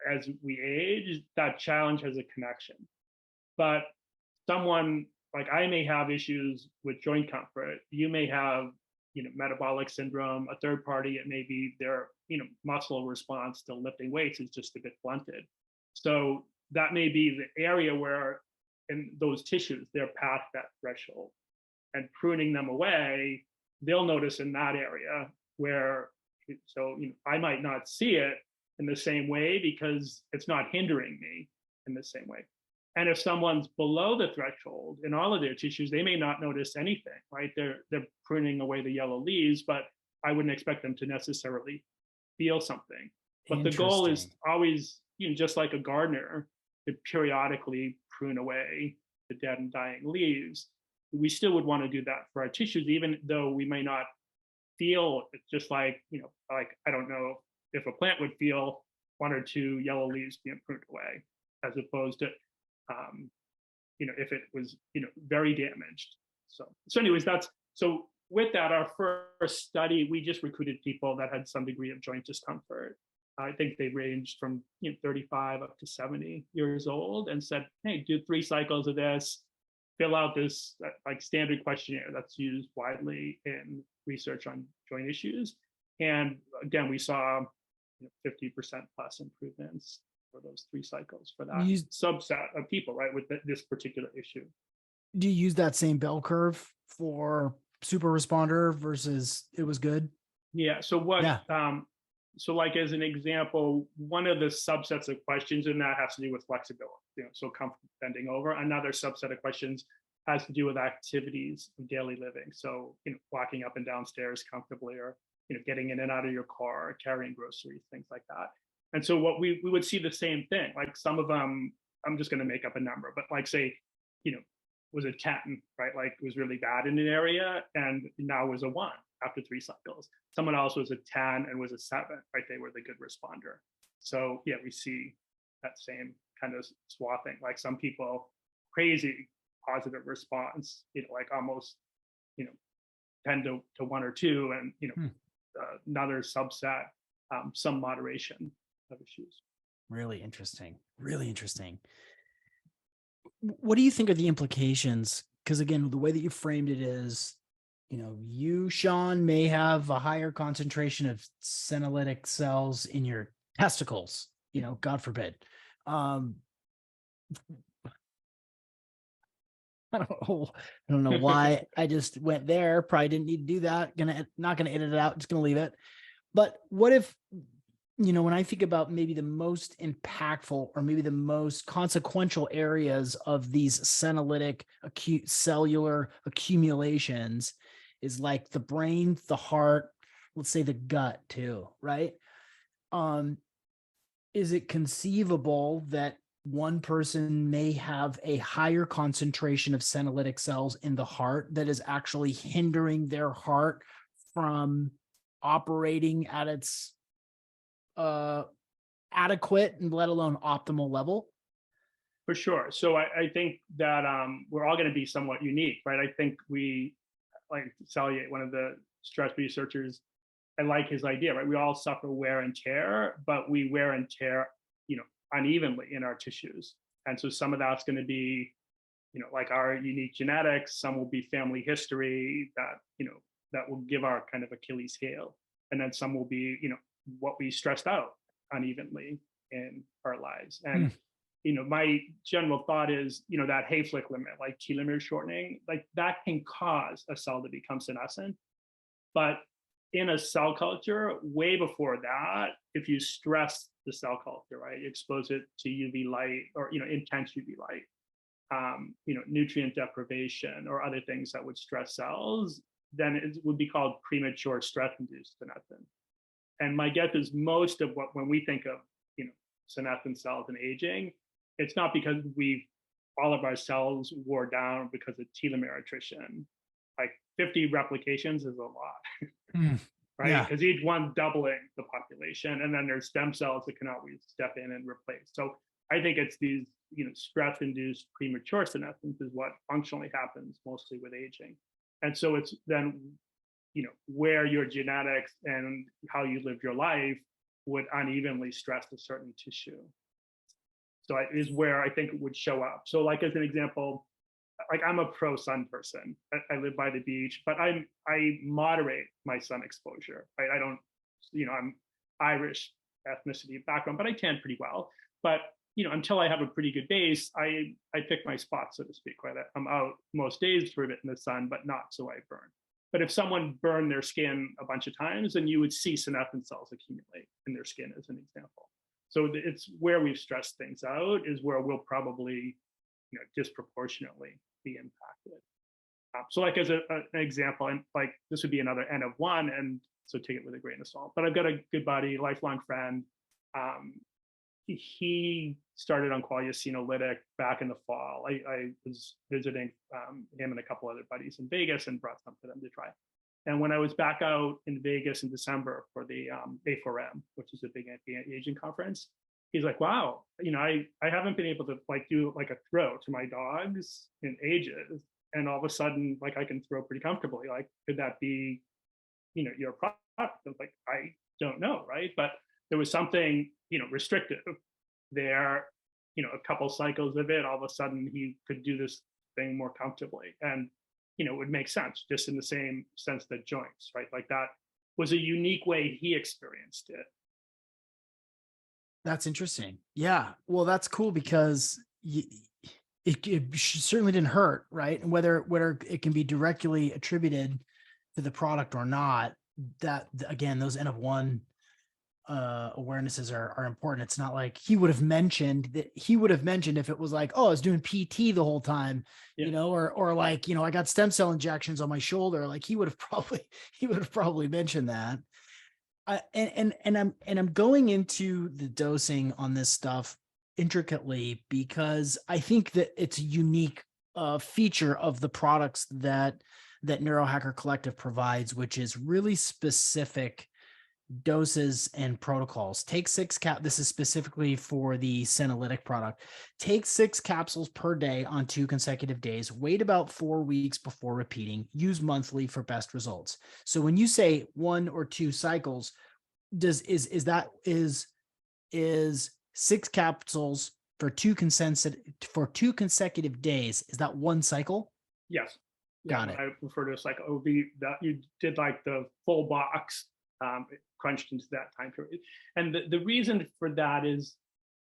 as we age, that challenge has a connection. But someone like I may have issues with joint comfort. You may have, metabolic syndrome. A third party, it may be their, muscle response to lifting weights is just a bit blunted. So that may be the area where in those tissues, they're past that threshold. And pruning them away, they'll notice in that area where, so I might not see it in the same way because it's not hindering me in the same way. And if someone's below the threshold in all of their tissues, they may not notice anything, right? They're pruning away the yellow leaves, but I wouldn't expect them to necessarily feel something. But the goal is always, just like a gardener, to periodically prune away the dead and dying leaves. We still would want to do that for our tissues, even though we may not feel it's just like, like I don't know if a plant would feel one or two yellow leaves being pruned away, as opposed to, if it was, very damaged. So anyways, so with that, our first study, we just recruited people that had some degree of joint discomfort. I think they ranged from 35 up to 70 years old, and said, hey, do 3 cycles of this, fill out this like standard questionnaire that's used widely in research on joint issues. And again, we saw 50% plus improvements for those 3 cycles for that subset of people, right, with this particular issue. Do you use that same bell curve for super responder versus it was good? Yeah. So so like as an example, one of the subsets of questions in that has to do with flexibility, so comfort bending over. Another subset of questions has to do with activities of daily living. So, walking up and down stairs comfortably, or, getting in and out of your car, carrying groceries, things like that. And so what we would see the same thing, like some of them, I'm just going to make up a number, but like say, was a 10, right? Like it was really bad in an area and now was a 1 after 3 cycles. Someone else was a 10 and was a 7, right? They were the good responder. So yeah, we see that same kind of swathing. Like some people, crazy positive response, like almost, 10 to 1 or 2, and another subset, some moderation of issues. Really interesting. Really interesting. What do you think are the implications? Because again, the way that you framed it is, you, Sean, may have a higher concentration of senolytic cells in your testicles, God forbid. I don't know why I just went there. Probably didn't need to do that. Not gonna edit it out. Just gonna leave it. But what if, when I think about maybe the most impactful or maybe the most consequential areas of these senolytic acute cellular accumulations is like the brain, the heart, let's say the gut too, right? Is it conceivable that one person may have a higher concentration of senolytic cells in the heart that is actually hindering their heart from operating at its adequate and let alone optimal level? For sure. So I think that we're all going to be somewhat unique, right? I think we, like Sally, one of the stress researchers, I like his idea, right? We all suffer wear and tear, but we wear and tear, unevenly in our tissues. And so some of that's going to be, like our unique genetics. Some will be family history that, that will give our kind of Achilles heel. And then some will be, what we stressed out unevenly in our lives. And, my general thought is, that Hayflick limit, like telomere shortening, like that can cause a cell to become senescent. But in a cell culture, way before that, if you stress the cell culture, right, you expose it to UV light or, intense UV light, nutrient deprivation or other things that would stress cells, then it would be called premature stress-induced senescence. And my guess is most of when we think of, senescent cells and aging, it's not because all of our cells wore down because of telomere attrition. Like 50 replications is a lot, right? Because each one doubling the population, and then there's stem cells that can always step in and replace. So I think it's these, stress-induced premature senescence is what functionally happens mostly with aging. And so it's then, where your genetics and how you live your life would unevenly stress a certain tissue. So is where I think it would show up. So like as an example, like I'm a pro sun person. I live by the beach, but I moderate my sun exposure. Right? I don't, I'm Irish ethnicity background, but I tan pretty well. But until I have a pretty good base, I pick my spots, so to speak. Right? I'm out most days for a bit in the sun, but not so I burn. But if someone burned their skin a bunch of times, then you would see senescent cells accumulate in their skin, as an example. So it's where we've stressed things out is where we'll probably, disproportionately be impacted. So like as an example, and like this would be another N of 1, and so take it with a grain of salt. But I've got a good buddy, lifelong friend. He started on Qualia Senolytic back in the fall. I was visiting him and a couple other buddies in Vegas and brought some for them to try. And when I was back out in Vegas in December for the A4M, which is a big anti-aging conference, he's like, wow, I haven't been able to like do like a throw to my dogs in ages. And all of a sudden, like I can throw pretty comfortably. Like, could that be, your product? I was like, I don't know, right? But there was something, restrictive there, a couple cycles of it, all of a sudden he could do this thing more comfortably. And, it would make sense just in the same sense that joints, right? Like that was a unique way he experienced it. That's interesting. Yeah. Well, that's cool because it certainly didn't hurt, right? And whether it can be directly attributed to the product or not, that again, those N of 1 awarenesses are important. It's not like he would have mentioned if it was like, oh, I was doing PT the whole time, Yeah. or like, I got stem cell injections on my shoulder. Like he would have probably mentioned that. And I'm going into the dosing on this stuff intricately because I think that it's a unique feature of the products that Neurohacker Collective provides, which is really specific doses and protocols. Take 6 this is specifically for the Senolytic product. Take 6 capsules per day on 2 consecutive days. Wait about 4 weeks before repeating. Use monthly for best results. So when you say 1 or 2 cycles, is 6 capsules for 2 consecutive days? Is that 1 cycle? Yes. Got it. I refer to a cycle. It would be that you did like the full box crunched into that time period. And the reason for that is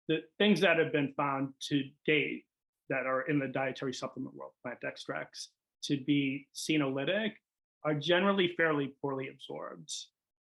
the things that have been found to date that are in the dietary supplement world, plant extracts, to be senolytic are generally fairly poorly absorbed,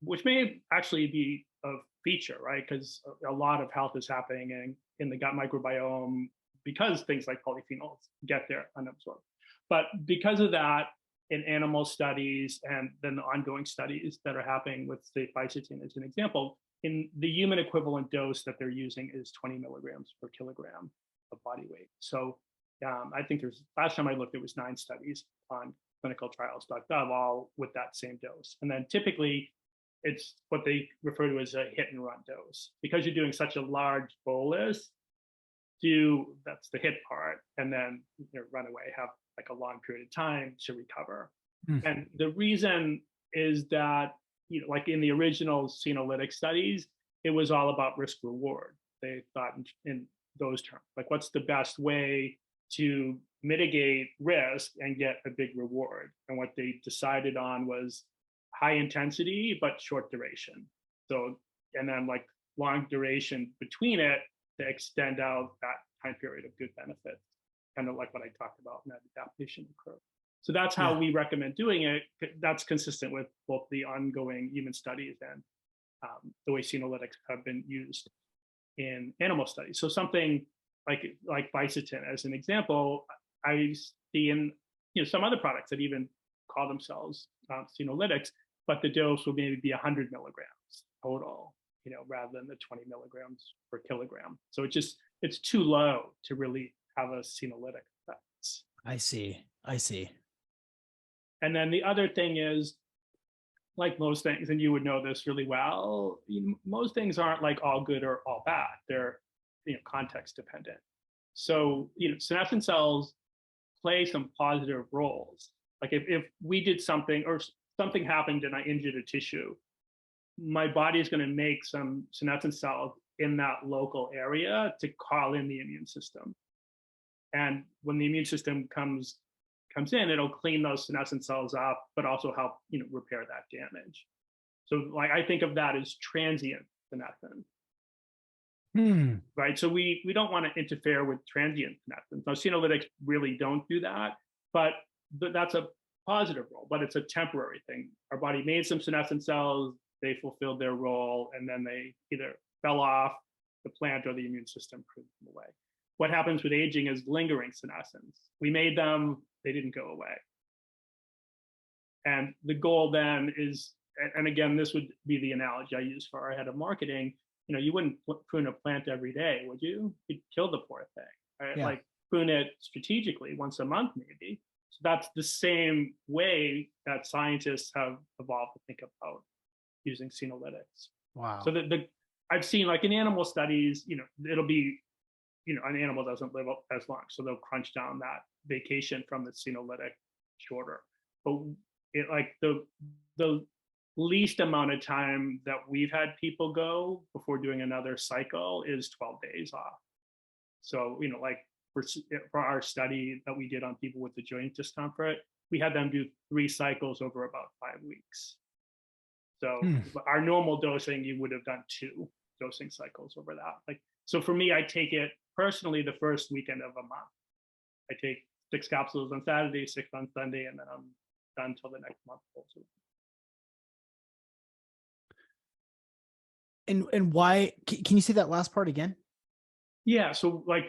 which may actually be a feature, right? Because a lot of health is happening in the gut microbiome because things like polyphenols get there unabsorbed. But because of that, in animal studies and then the ongoing studies that are happening with, say, Fisetin as an example, in the human equivalent dose that they're using is 20 milligrams per kilogram of body weight. So I think last time I looked, there was 9 studies on clinicaltrials.gov, all with that same dose. And then typically it's what they refer to as a hit and run dose. Because you're doing such a large bolus, that's the hit part, and then run away, have like a long period of time to recover. And the reason is that, like in the original Senolytic studies, it was all about risk reward. They thought in those terms, like what's the best way to mitigate risk and get a big reward. And what they decided on was high intensity, but short duration. So, and then like long duration between it to extend out that time period of good benefit. Kind of like what I talked about in that adaptation curve. So that's how we recommend doing it. That's consistent with both the ongoing human studies and the way Senolytics have been used in animal studies. So something like Fisetin, as an example, I see in some other products that even call themselves Senolytics, but the dose will maybe be 100 milligrams total, rather than the 20 milligrams per kilogram. So it's too low to really have a senolytic effect. I see. And then the other thing is, like most things, and you would know this really well, most things aren't like all good or all bad. They're context dependent. So senescent cells play some positive roles. Like if we did something or something happened and I injured a tissue, my body is going to make some senescent cells in that local area to call in the immune system. And when the immune system comes in, it'll clean those senescent cells up, but also help, repair that damage. So like, I think of that as transient senescence. Right. So we don't want to interfere with transient senescence. Now, Senolytics really don't do that, but that's a positive role, but it's a temporary thing. Our body made some senescent cells, they fulfilled their role, and then they either fell off the plant or the immune system pushed them away. What happens with aging is lingering senescence. We made them, they didn't go away. And the goal then is, and again, this would be the analogy I use for our head of marketing, you wouldn't prune a plant every day, would you? You'd kill the poor thing, right? Yeah. Like prune it strategically once a month, maybe. So that's the same way that scientists have evolved to think about using Senolytics. Wow. So I've seen, like in animal studies, it'll be, an animal doesn't live as long, so they'll crunch down that vacation from the Senolytic shorter. But it, like the least amount of time that we've had people go before doing another cycle is 12 days off. So, like for our study that we did on people with the joint discomfort, we had them do 3 cycles over about 5 weeks. So our normal dosing, you would have done 2 dosing cycles over that. Like, so for me, I take it personally the first weekend of a month. I take 6 capsules on Saturday, 6 on Sunday, and then I'm done till the next month. And why, can you say that last part again? Yeah. So like,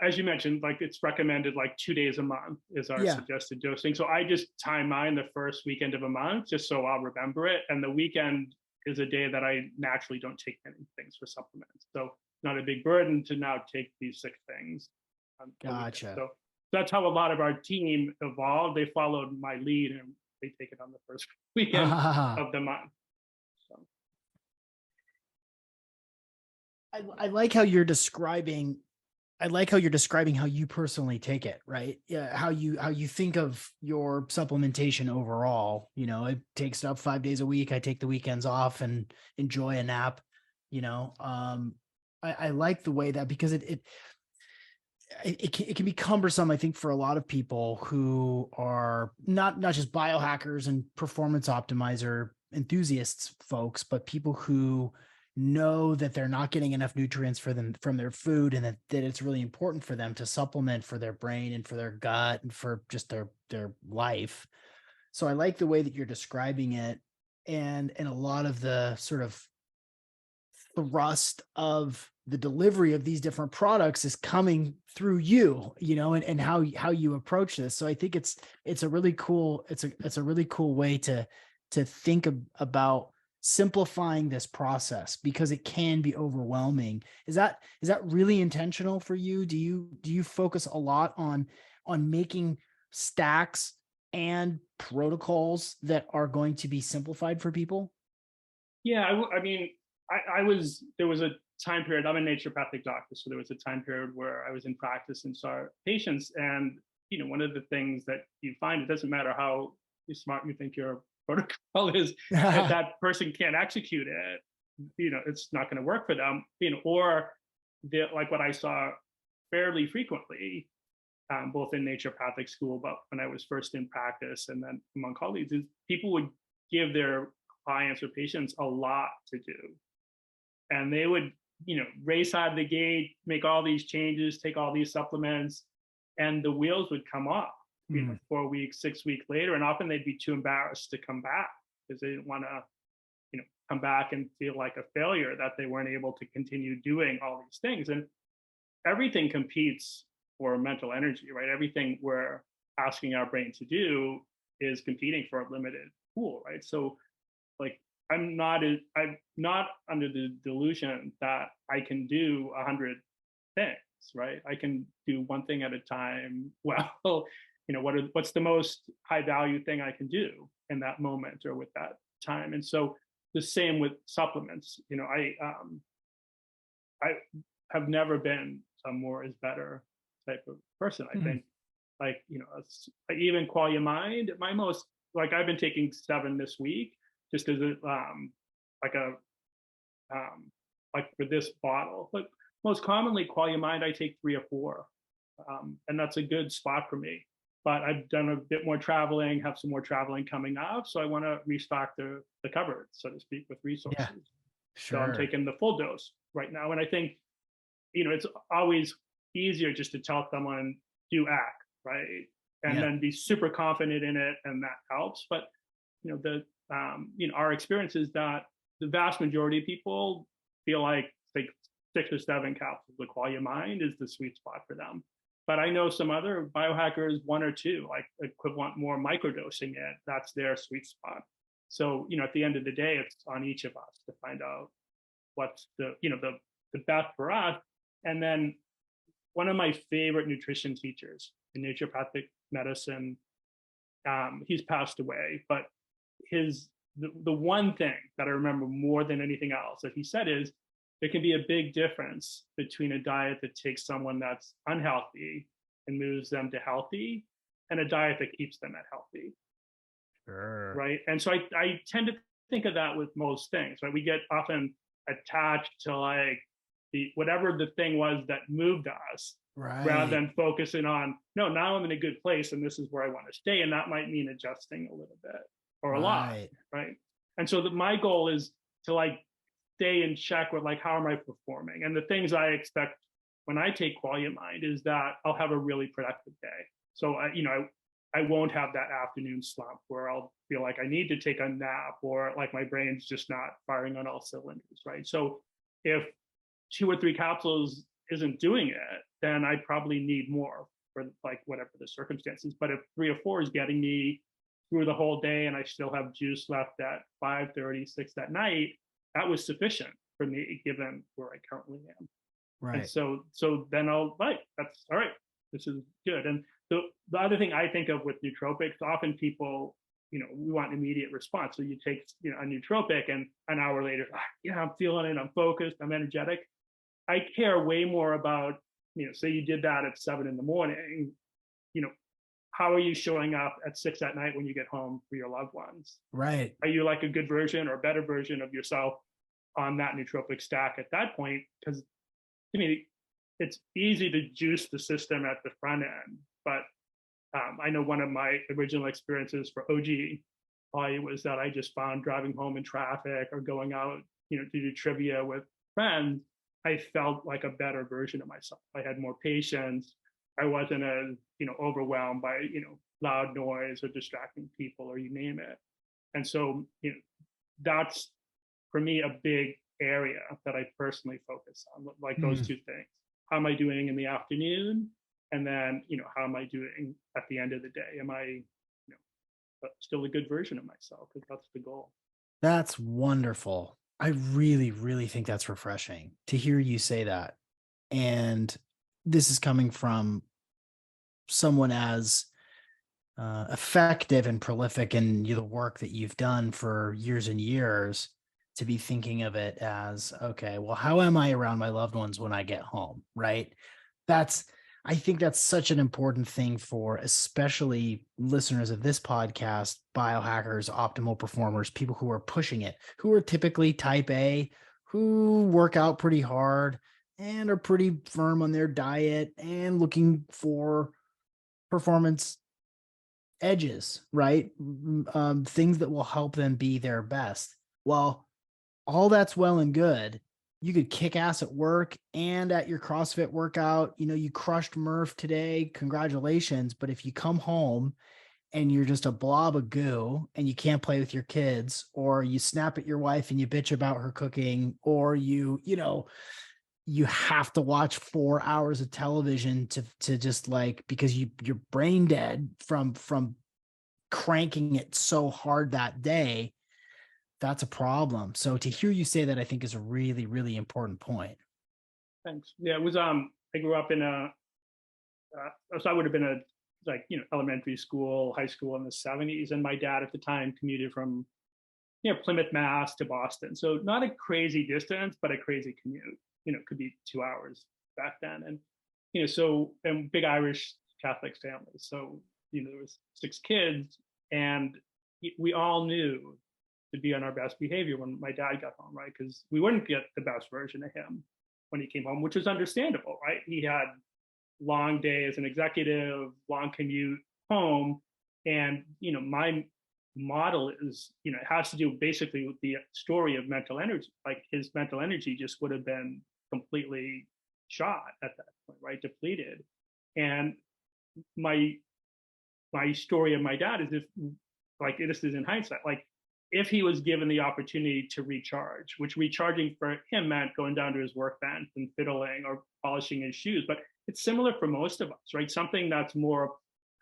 as you mentioned, like it's recommended like 2 days a month is our suggested dosing. So I just time mine the first weekend of a month just so I'll remember it. And the weekend is a day that I naturally don't take many things for supplements. So not a big burden to now take these 6 things. Gotcha. So that's how a lot of our team evolved. They followed my lead and they take it on the first weekend of the month. So. I like how you're describing. I like how you're describing how you personally take it, right? Yeah, how you think of your supplementation overall. I take stuff 5 days a week. I take the weekends off and enjoy a nap. I like the way that, because it can be cumbersome, I think, for a lot of people who are not just biohackers and performance optimizer enthusiasts folks, but people who know that they're not getting enough nutrients from their food, and that it's really important for them to supplement for their brain and for their gut and for just their life. So I like the way that you're describing it, and a lot of the sort of thrust of the delivery of these different products is coming through and how you approach this. So I think it's a really cool way to think about simplifying this process, because it can be overwhelming. Is that really intentional for you? Do you focus a lot on making stacks and protocols that are going to be simplified for people? Yeah, I mean, there was a time period, I'm a naturopathic doctor, so there was a time period where I was in practice and saw patients, and one of the things that you find, it doesn't matter how smart you think your protocol is, if that person can't execute it, it's not going to work for them, or like what I saw fairly frequently, both in naturopathic school, but when I was first in practice and then among colleagues, is people would give their clients or patients a lot to do. And they would, race out of the gate, make all these changes, take all these supplements, and the wheels would come off, 4 weeks, 6 weeks later. And often they'd be too embarrassed to come back because they didn't want to, come back and feel like a failure that they weren't able to continue doing all these things. And everything competes for mental energy, right? Everything we're asking our brain to do is competing for a limited pool, right? So like, I'm not under the delusion that I can do 100 things, right? I can do one thing at a time. Well, what's the most high value thing I can do in that moment or with that time? And so the same with supplements. I have never been a more is better type of person. I think, like, even Qualia Mind, I've been taking 7 this week, just as like a like for this bottle. But most commonly, Qualia Mind, I take 3 or 4, and that's a good spot for me. But I've done a bit more traveling, have some more traveling coming up, so I want to restock the cupboard, so to speak, with Yeah, resources. So I'm sure. taking the full dose right now, and I think it's always easier just to tell someone do act, right, and Yeah. then be super confident in it, and that helps. But our experience is that the vast majority of people feel like 6 or 7 capsules of Qualia Mind is the sweet spot for them. But I know some other biohackers, 1 or 2, like equivalent more microdosing it. That's their sweet spot. So, at the end of the day, it's on each of us to find out what's the best for us. And then one of my favorite nutrition teachers in naturopathic medicine, he's passed away, but the one thing that I remember more than anything else that he said is there can be a big difference between a diet that takes someone that's unhealthy and moves them to healthy and a diet that keeps them at healthy. Sure. Right. And so I tend to think of that with most things, right? We get often attached to like whatever the thing was that moved us rather Right. than focusing on, no, now I'm in a good place and this is where I want to stay. And that might mean adjusting a little bit or a lot. Right. Right. And so my goal is to like stay in check with like, how am I performing? And the things I expect when I take Qualia Mind is that I'll have a really productive day. So, I won't have that afternoon slump where I'll feel like I need to take a nap or like my brain's just not firing on all cylinders, right? So if 2 or 3 capsules isn't doing it, then I probably need more for like whatever the circumstances. But if 3 or 4 is getting me through the whole day and I still have juice left at 5:30, 6 at night, that was sufficient for me given where I currently am. And Right. so then I'll like, that's all right. This is good. And the other thing I think of with nootropics, often people, we want immediate response. So you take, a nootropic and an hour later, yeah, I'm feeling it. I'm focused. I'm energetic. I care way more about, say you did that at 7 in the morning, how are you showing up at 6 at night when you get home for your loved ones? Right. Are you like a good version or better version of yourself on that nootropic stack at that point? Because it's easy to juice the system at the front end, but I know one of my original experiences for OG probably was that I just found driving home in traffic or going out, to do trivia with friends, I felt like a better version of myself. I had more patience. I wasn't as, overwhelmed by, loud noise or distracting people or you name it. And so, that's for me a big area that I personally focus on, like those Mm. 2 things. How am I doing in the afternoon? And then, how am I doing at the end of the day? Am I, still a good version of myself? Because that's the goal. That's wonderful. I really, really think that's refreshing to hear you say that. And this is coming from someone as effective and prolific in the work that you've done for years and years to be thinking of it as, okay, well, how am I around my loved ones when I get home? Right. That's, I think that's such an important thing for especially listeners of this podcast, biohackers, optimal performers, people who are pushing it, who are typically type A, who work out pretty hard and are pretty firm on their diet and looking for performance edges, right? Things that will help them be their best. Well, all that's well and good. You could kick ass at work and at your CrossFit workout. You crushed Murph today. Congratulations. But if you come home and you're just a blob of goo and you can't play with your kids, or you snap at your wife and you bitch about her cooking, or you have to watch 4 hours of television to just like, because you're brain dead from cranking it so hard that day, that's a problem. So to hear you say that, I think is a really, really important point. Thanks. Yeah, it was. I grew up in so I would have been elementary school, high school in the '70s, and my dad at the time commuted from Plymouth, Mass to Boston. So not a crazy distance, but a crazy commute. It could be 2 hours back then. And, and big Irish Catholic families. So, there was 6 kids and we all knew to be on our best behavior when my dad got home, right? Because we wouldn't get the best version of him when he came home, which was understandable, right? He had long day as an executive, long commute home. And, my model is, it has to do basically with the story of mental energy. Like his mental energy just would have been completely shot at that point, right? Depleted. And my story of my dad is, if like, this is in hindsight, like if he was given the opportunity to recharge, which recharging for him meant going down to his workbench and fiddling or polishing his shoes, but it's similar for most of us, right? Something that's more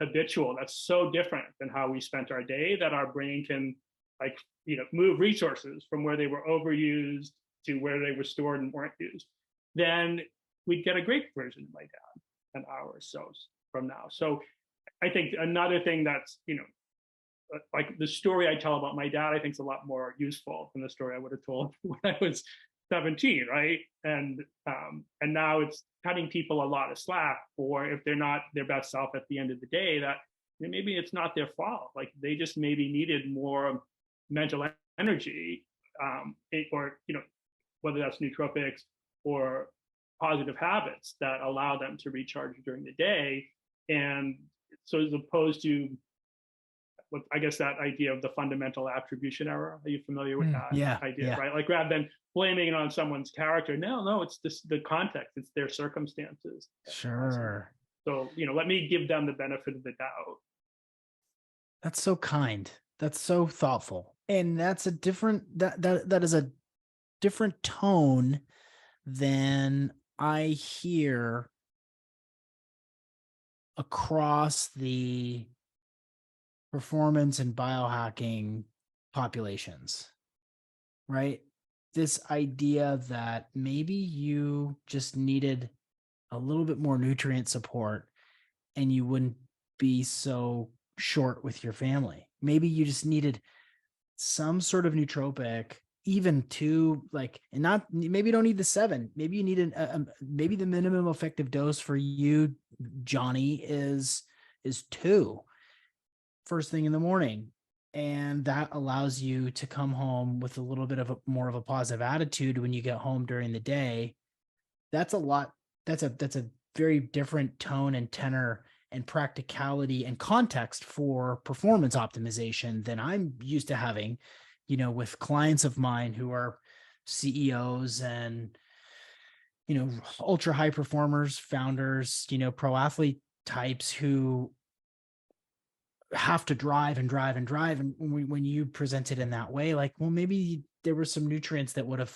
habitual, that's so different than how we spent our day, that our brain can, like, move resources from where they were overused to where they were stored and weren't used, then we'd get a great version of my dad an hour or so from now. So I think another thing that's, like the story I tell about my dad, I think is a lot more useful than the story I would have told when I was 17, right? And now it's cutting people a lot of slack for if they're not their best self at the end of the day, that maybe it's not their fault. Like they just maybe needed more mental energy, or whether that's nootropics or positive habits that allow them to recharge during the day. And so as opposed to I guess that idea of the fundamental attribution error. Are you familiar with that idea, yeah. right? Like rather than blaming it on someone's character, no, it's just the context, it's their circumstances. Sure. So, let me give them the benefit of the doubt. That's so kind. That's so thoughtful. And that's a different, that is a different tone than I hear across the performance and biohacking populations, right? This idea that maybe you just needed a little bit more nutrient support and you wouldn't be so short with your family. Maybe you just needed some sort of nootropic, even two, like, and not, maybe you don't need the 7. Maybe you need maybe the minimum effective dose for you, Johnny, is 2 first thing in the morning. And that allows you to come home with a little bit of more of a positive attitude when you get home during the day. That's a lot. That's a very different tone and tenor and practicality and context for performance optimization than I'm used to having, with clients of mine who are CEOs and, ultra high performers, founders, pro athlete types who have to drive and drive and drive. And when you present it in that way, like, well, maybe there were some nutrients that would have,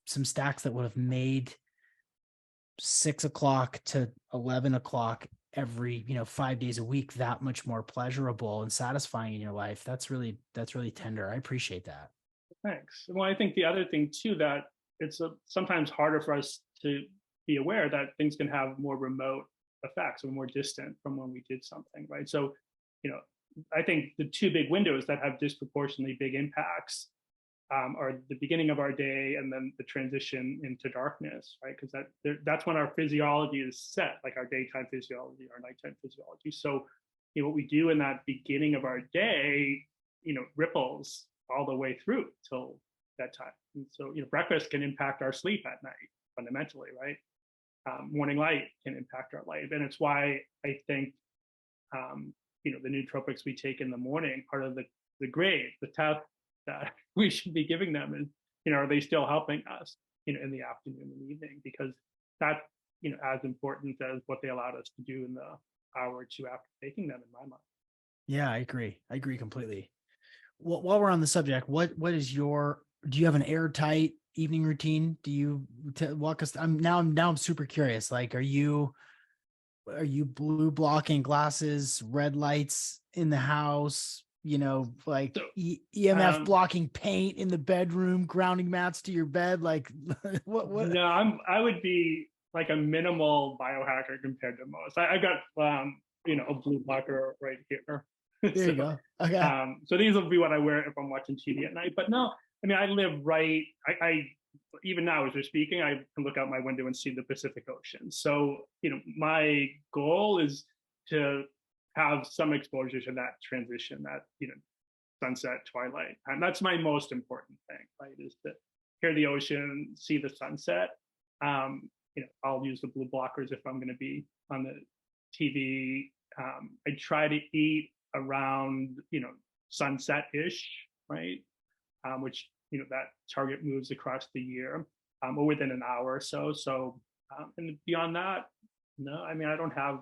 some stacks that would have made 6 o'clock to 11 o'clock every, 5 days a week that much more pleasurable and satisfying in your life. That's really tender. I appreciate that. Thanks. Well, I think the other thing too, that it's sometimes harder for us to be aware that things can have more remote effects or more distant from when we did something, right? So, I think the 2 big windows that have disproportionately big impacts are the beginning of our day and then the transition into darkness, right? Because that's when our physiology is set, like our daytime physiology, our nighttime physiology. So, what we do in that beginning of our day, ripples all the way through till bedtime. And so, breakfast can impact our sleep at night fundamentally, right? Morning light can impact our life, and it's why I think the nootropics we take in the morning, part of the grade, the test that we should be giving them is, are they still helping us, in the afternoon and evening? Because that's, as important as what they allowed us to do in the hour or 2 after taking them, in my mind. Yeah, I agree. I agree completely. Well, while we're on the subject, what is do you have an airtight evening routine? Do you walk us? I'm super curious. Like, are you blue blocking glasses, red lights in the house, like EMF blocking paint in the bedroom, grounding mats to your bed? Like what? No, I would be like a minimal biohacker compared to most. I've got, a blue blocker right here. There you go. Okay. So these will be what I wear if I'm watching TV at night. But no, I live right. I even now as we're speaking, I can look out my window and see the Pacific Ocean. So my goal is to have some exposure to that transition, that sunset, twilight. And that's my most important thing, right? Is to hear the ocean, see the sunset. I'll use the blue blockers if I'm going to be on the TV. I try to eat around, sunset-ish, right? Which, that target moves across the year, or within an hour or so. So, and beyond that, no, I mean, I don't have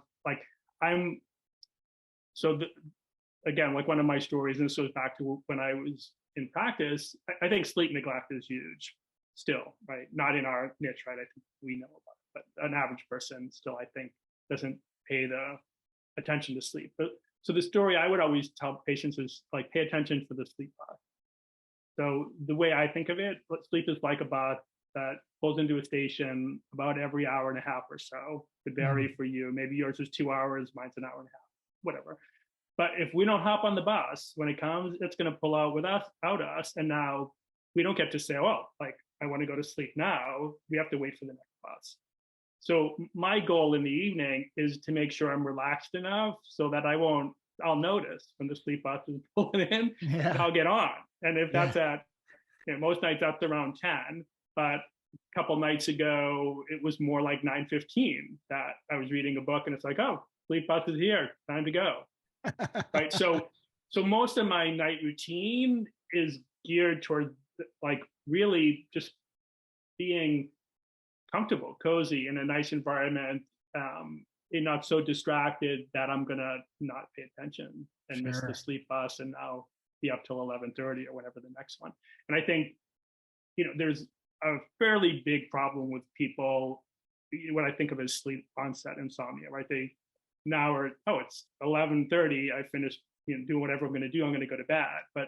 again, like one of my stories, and this goes back to when I was in practice, I think sleep neglect is huge still, right? Not in our niche, right? I think we know about it, but an average person still, I think, doesn't pay the attention to sleep. But so the story I would always tell patients is like, pay attention for the sleep bus. So the way I think of it, sleep is like a bus that pulls into a station about every hour and a half or so. Could vary for you. Maybe yours is 2 hours, mine's an hour and a half, whatever. But if we don't hop on the bus when it comes, it's going to pull out without us. And now we don't get to say, oh, like, I want to go to sleep now. We have to wait for the next bus. So my goal in the evening is to make sure I'm relaxed enough so that I'll notice when the sleep bus is pulling in, and I'll get on. And if that's at, most nights that's around 10, but a couple nights ago, it was more like 9:15 that I was reading a book and it's like, oh, sleep bus is here, time to go. Right. So most of my night routine is geared toward like really just being comfortable, cozy in a nice environment, and not so distracted that I'm gonna not pay attention and miss the sleep bus and now be up till 11:30 or whatever the next one. And I think, there's a fairly big problem with people, what I think of as sleep onset insomnia, right? They now are, oh, it's 11:30, I finished, doing whatever I'm going to do, I'm going to go to bed. But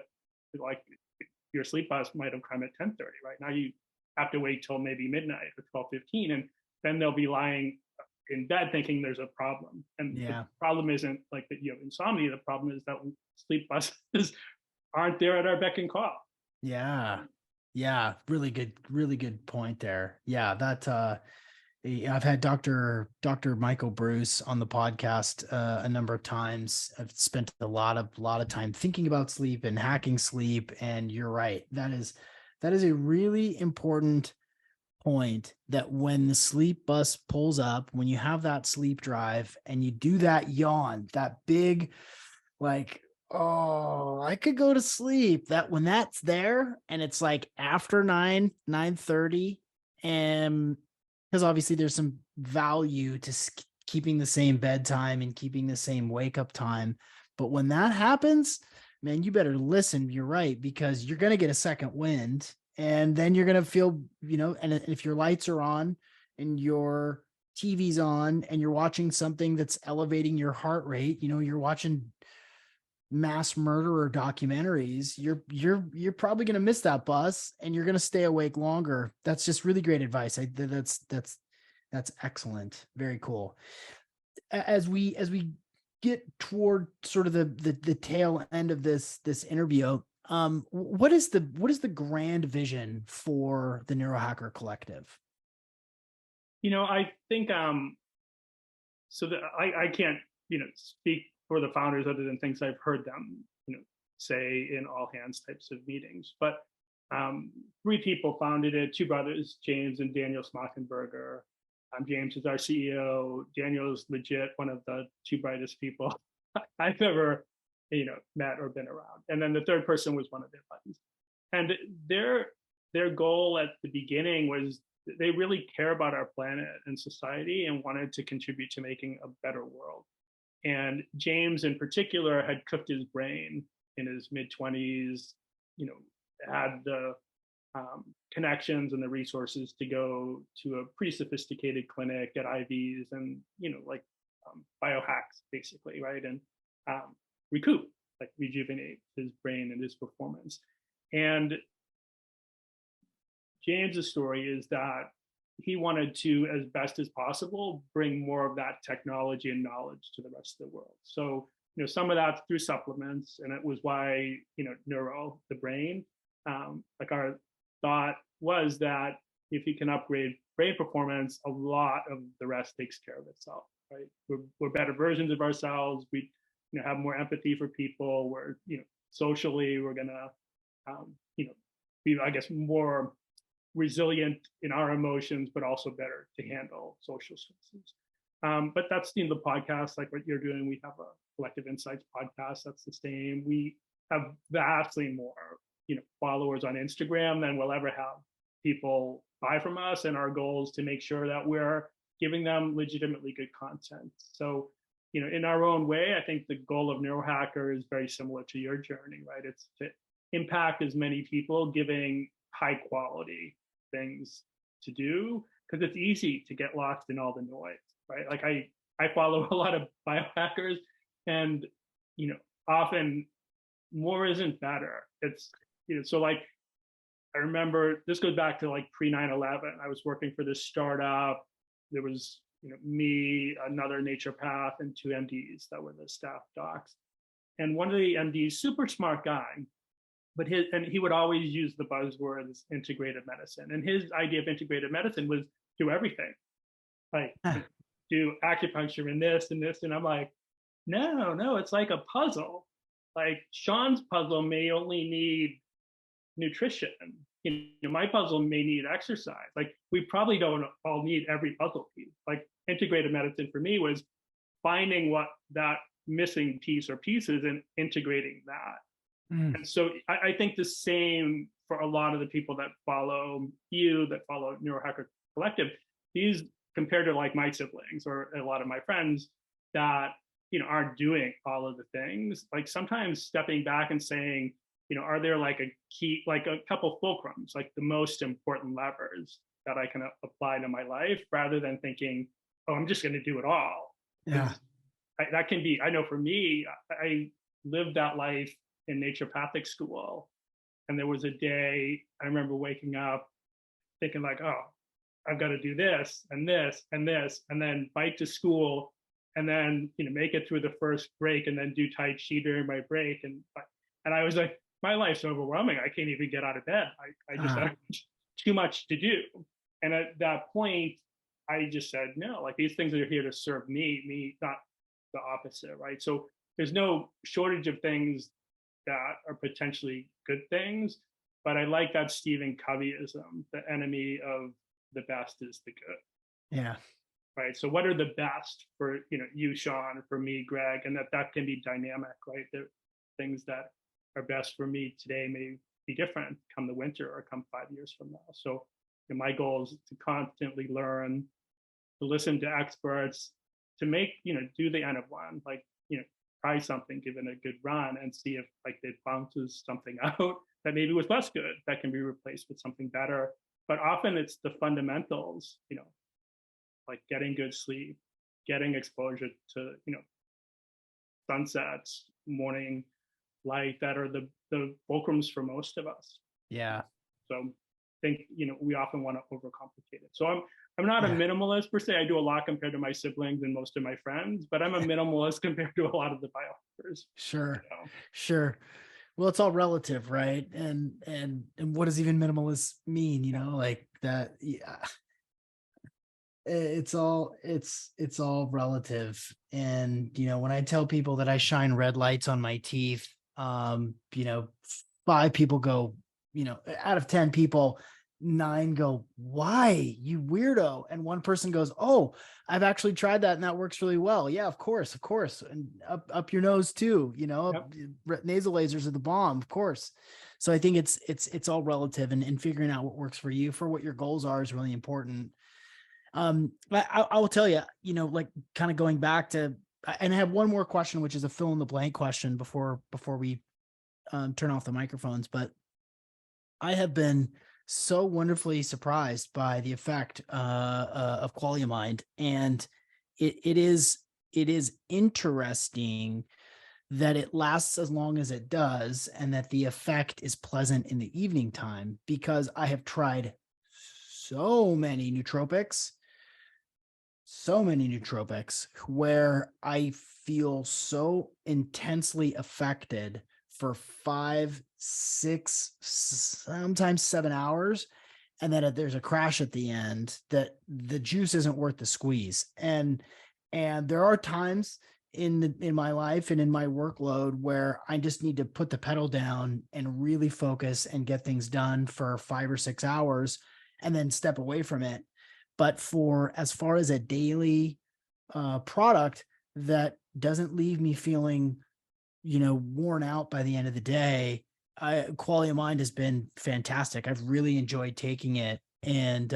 like your sleep bus might have come at 10:30, right? Now you have to wait till maybe midnight or 12:15, and then they'll be lying in bed thinking there's a problem. And the problem isn't like that you have insomnia. The problem is that sleep buses aren't there at our beck and call. Yeah, really good point there. Yeah, that I've had Dr. Michael Bruce on the podcast a number of times. I've spent a lot of time thinking about sleep and hacking sleep. And you're right. That is a really important point, that when the sleep bus pulls up, when you have that sleep drive and you do that yawn, that big, like, oh, I could go to sleep, that when that's there and it's like after 9:30, and because obviously there's some value to keeping the same bedtime and keeping the same wake up time. But when that happens, man, you better listen. You're right, because you're going to get a second wind, and then you're going to feel, and if your lights are on and your TV's on and you're watching something that's elevating your heart rate, you're watching mass murderer documentaries, you're probably going to miss that bus and you're going to stay awake longer. That's just really great advice. That's excellent. Very cool. As we get toward sort of the tail end of this interview, what is the grand vision for the Neurohacker Collective? I think so that I can't speak for the founders other than things I've heard them say in all hands types of meetings. But 3 people founded it, 2 brothers, James and Daniel Smockenberger. James is our CEO. Daniel is legit one of the 2 brightest people I've ever met or been around. And then the third person was one of their buddies. And their goal at the beginning was they really care about our planet and society and wanted to contribute to making a better world. And James in particular had cooked his brain in his mid-20s, had the connections and the resources to go to a pretty sophisticated clinic, get IVs and, biohacks basically, right? And rejuvenate his brain and his performance. And James's story is that he wanted to, as best as possible, bring more of that technology and knowledge to the rest of the world. So, some of that's through supplements, and it was why, neuro, the brain, our thought was that if you can upgrade brain performance, a lot of the rest takes care of itself, right? We're better versions of ourselves. We, have more empathy for people. We're, socially, we're going to, be, I guess, more resilient in our emotions, but also better to handle social stresses. But that's the podcast, like what you're doing. We have a Collective Insights podcast that's the same. We have vastly more, followers on Instagram than we'll ever have people buy from us. And our goal is to make sure that we're giving them legitimately good content. So, in our own way, I think the goal of Neurohacker is very similar to your journey, right? It's to impact as many people, giving high quality things to do, because it's easy to get lost in all the noise, right? Like I follow a lot of biohackers, and often more isn't better. It's so like I remember this goes back to like pre 9/11. I was working for this startup. There was me, another naturopath, and 2 MDs that were the staff docs. And one of the MDs, super smart guy, but he would always use the buzzwords integrative medicine. And his idea of integrative medicine was do everything, like do acupuncture and this and this. And I'm like, no, it's like a puzzle. Like Sean's puzzle may only need nutrition. My puzzle may need exercise. Like we probably don't all need every puzzle piece. Like integrative medicine for me was finding what that missing piece or pieces and integrating that. And so I think the same for a lot of the people that follow you, that follow Neurohacker Collective. These, compared to like my siblings or a lot of my friends that aren't doing all of the things, like sometimes stepping back and saying, are there like a key, like a couple fulcrums, like the most important levers that I can apply to my life, rather than thinking, oh, I'm just going to do it all. Yeah. That can be, I know for me, I lived that life in naturopathic school. And there was a day I remember waking up thinking like, oh, I've got to do this and this and this, and then bike to school, and then make it through the first break, and then do Tai Chi during my break. And I was like, my life's overwhelming. I can't even get out of bed. I just have too much to do. And at that point, I just said, no, like these things are here to serve me, not the opposite, right? So there's no shortage of things that are potentially good things, but I like that Stephen Coveyism, the enemy of the best is the good. Yeah. Right. So what are the best for, you, Sean, for me, Greg, and that can be dynamic, right? The things that are best for me today may be different come the winter or come 5 years from now. So my goal is to constantly learn, to listen to experts, to make, do the N of 1, like, try something, give it a good run, and see if like it bounces something out that maybe was less good that can be replaced with something better. But often it's the fundamentals, like getting good sleep, getting exposure to, sunsets, morning light, that are the fulcrums for most of us. Yeah. So I think, we often want to overcomplicate it. So I'm not a minimalist per se. I do a lot compared to my siblings and most of my friends, but I'm a minimalist compared to a lot of the biohackers. Sure. Sure. Well, it's all relative, right? And what does even minimalist mean? Like that. Yeah. It's all relative. And, when I tell people that I shine red lights on my teeth, 5 people go, out of 10 people, 9 go, why, you weirdo? And 1 person goes, oh, I've actually tried that and that works really well. Yeah, of course. And up your nose too, nasal lasers are the bomb, of course. So I think it's all relative, and figuring out what works for you, for what your goals are, is really important. I will tell you, like kind of going back to, and I have one more question, which is a fill in the blank question before we turn off the microphones. But I have been so wonderfully surprised by the effect of Qualia Mind, and it is interesting that it lasts as long as it does, and that the effect is pleasant in the evening time, because I have tried so many nootropics where I feel so intensely affected for 5, 6, sometimes 7 hours. And then there's a crash at the end that the juice isn't worth the squeeze. And there are times in my life and in my workload where I just need to put the pedal down and really focus and get things done for 5 or 6 hours and then step away from it. But for as far as a daily product that doesn't leave me feeling, worn out by the end of the day, Quality of Mind has been fantastic. I've really enjoyed taking it. And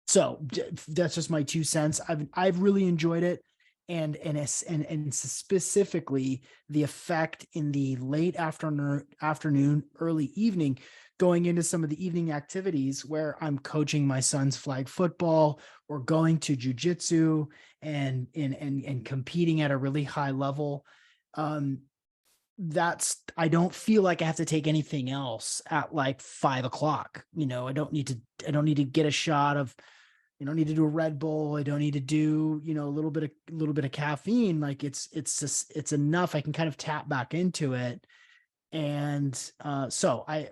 so that's just my 2 cents. I've really enjoyed it, and specifically the effect in the late afternoon, early evening, going into some of the evening activities where I'm coaching my son's flag football or going to jujitsu and competing at a really high level. I don't feel like I have to take anything else at like 5 o'clock. I don't need to get a shot of, I don't need to do a Red Bull. I don't need to do, a little bit of caffeine. Like it's enough. I can kind of tap back into it. And so I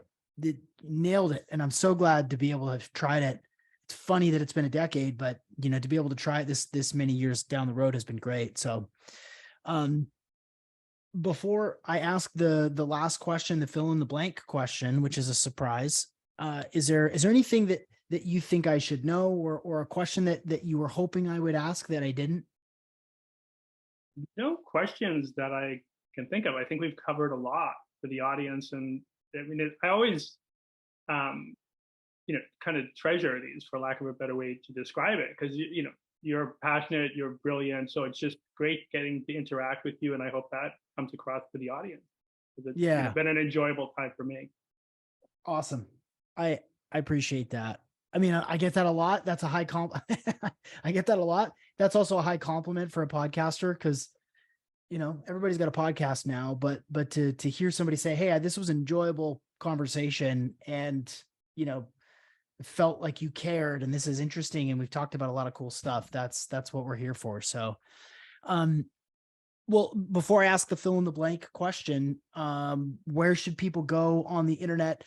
nailed it. And I'm so glad to be able to have tried it. It's funny that it's been a decade, but to be able to try it this many years down the road has been great. So, before I ask the last question, the fill in the blank question, which is a surprise, is there anything that you think I should know, or a question that you were hoping I would ask that I didn't? No questions that I can think of. I think we've covered a lot for the audience, and I mean, I always, kind of treasure these, for lack of a better way to describe it, because you're passionate, you're brilliant, so it's just great getting to interact with you, and I hope that comes across to the audience. It's been an enjoyable time for me. Awesome. I appreciate that. I mean, I get that a lot. That's a high I get that a lot. That's also a high compliment for a podcaster, because everybody's got a podcast now, but to hear somebody say, hey, this was an enjoyable conversation, and felt like you cared, and this is interesting, and we've talked about a lot of cool stuff. That's what we're here for. So, well, before I ask the fill in the blank question, where should people go on the internet?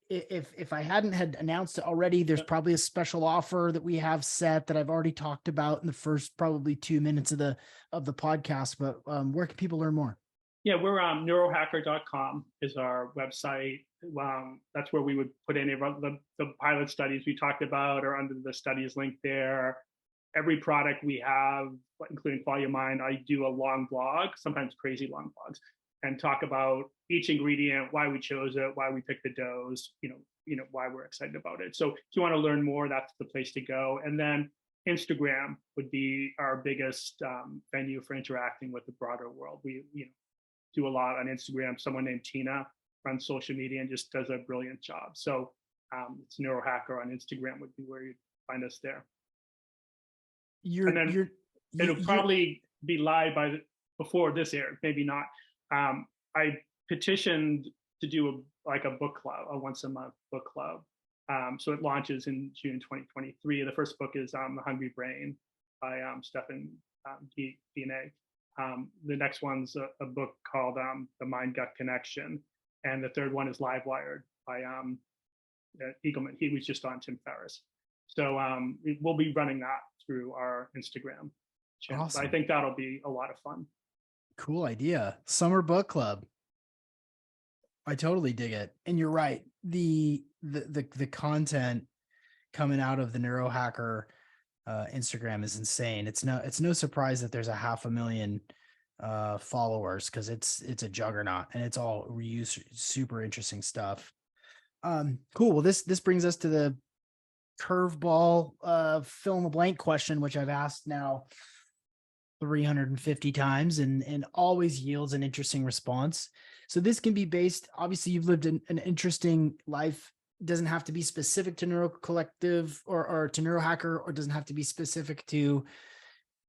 If I hadn't had announced it already, there's probably a special offer that we have set that I've already talked about in the first probably 2 minutes of the podcast. But where can people learn more? Yeah, we're neurohacker.com is our website. That's where we would put any of the pilot studies we talked about, or under the studies link there. Every product we have, including Quality of Mind, I do a long blog, sometimes crazy long blogs, and talk about each ingredient, why we chose it, why we picked the dose, why we're excited about it. So if you want to learn more, that's the place to go. And then Instagram would be our biggest venue for interacting with the broader world. We do a lot on Instagram. Someone named Tina runs social media and just does a brilliant job. So it's Neurohacker on Instagram would be where you'd find us there. It'll probably be live before this aired, maybe not. I petitioned to do a book club, a once a month book club. So it launches in June 2023. The first book is The Hungry Brain by Stefan DNA. The next one's a book called The Mind Gut Connection. And the third one is Live Wired by Eagleman. He was just on Tim Ferriss. So we'll be running that through our Instagram channel. Awesome. So I think that'll be a lot of fun. Cool idea. Summer book club. I totally dig it. And you're right. The content coming out of the Neurohacker Instagram is insane. It's no surprise that there's 500,000 followers, because it's a juggernaut, and it's all super interesting stuff. Cool. Well, this brings us to the curveball fill in the blank question, which I've asked now 350 times and always yields an interesting response. So this can be based, obviously you've lived an interesting life. It doesn't have to be specific to Neuro Collective or to Neurohacker, or doesn't have to be specific to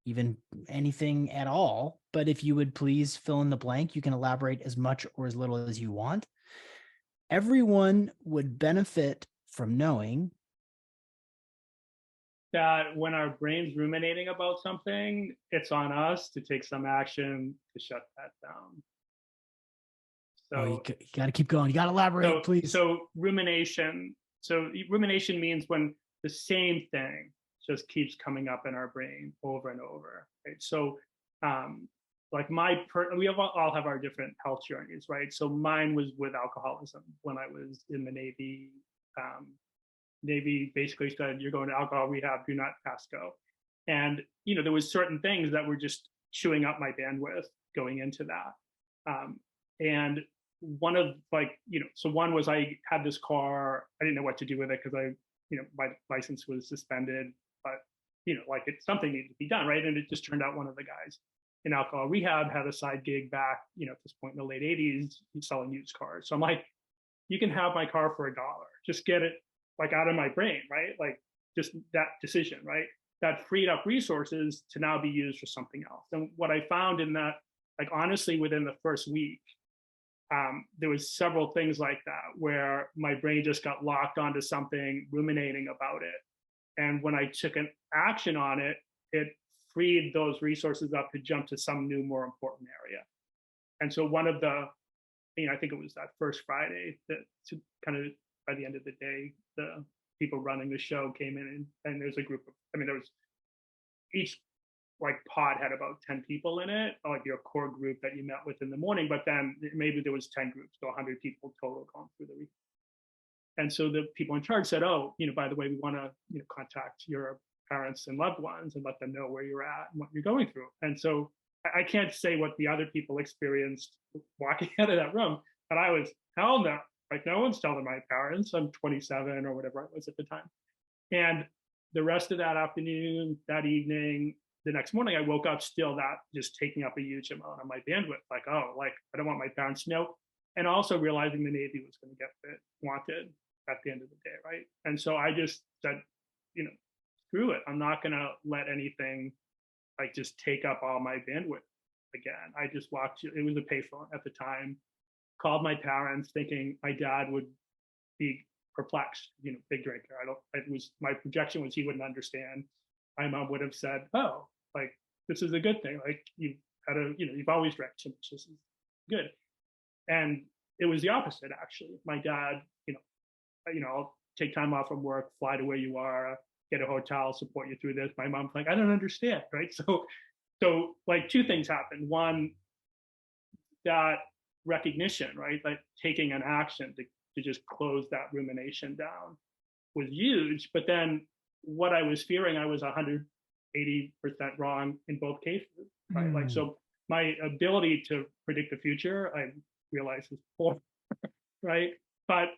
even anything at all. But if you would please fill in the blank, you can elaborate as much or as little as you want. Everyone would benefit from knowing that when our brain's ruminating about something, it's on us to take some action to shut that down. So you got to keep going. You got to elaborate, please. So rumination. So rumination means when the same thing just keeps coming up in our brain over and over, right? So, like we all have our different health journeys, right? So mine was with alcoholism when I was in the Navy. Navy basically said, you're going to alcohol rehab, do not pass go. And, there was certain things that were just chewing up my bandwidth going into that. And one of so one was I had this car, I didn't know what to do with it because my license was suspended, but, something needed to be done, right? And it just turned out one of the guys in alcohol rehab had a side gig back, at this point in the late 80s, selling used cars. So I'm like, you can have my car for $1. Just get it out of my brain, right? Like just that decision, right? That freed up resources to now be used for something else. And what I found in that, honestly, within the first week, there was several things like that where my brain just got locked onto something, ruminating about it. And when I took an action on it, it freed those resources up to jump to some new, more important area. And so one of the, I think it was that first Friday that to kind of by the end of the day, the people running the show came in and there's a group of, there was each pod had about 10 people in it, your core group that you met with in the morning, but then maybe there was 10 groups, so 100 people total going through the week. And so the people in charge said, oh, by the way, we want to, contact your parents and loved ones and let them know where you're at and what you're going through. And so I can't say what the other people experienced walking out of that room, but I was, hell no, no one's telling my parents. I'm 27 or whatever I was at the time. And the rest of that afternoon, that evening, the next morning, I woke up still that just taking up a huge amount of my bandwidth. I don't want my parents to know. And also realizing the Navy was going to get what it wanted at the end of the day, right? And so I just said, screw it. I'm not going to let anything just take up all my bandwidth again. I just walked, it was a payphone at the time, called my parents thinking my dad would be perplexed, big drinker. My projection was he wouldn't understand. My mom would have said, oh, this is a good thing. You've had you've always drank too much. This is good. And it was the opposite, actually. My dad, I'll take time off from work, fly to where you are, get a hotel, support you through this. My mom's like, I don't understand, right? So two things happened. One, that recognition, right? Taking an action to just close that rumination down was huge. But then what I was fearing, I was 180% wrong in both cases, right? So my ability to predict the future, I realize is poor, right? But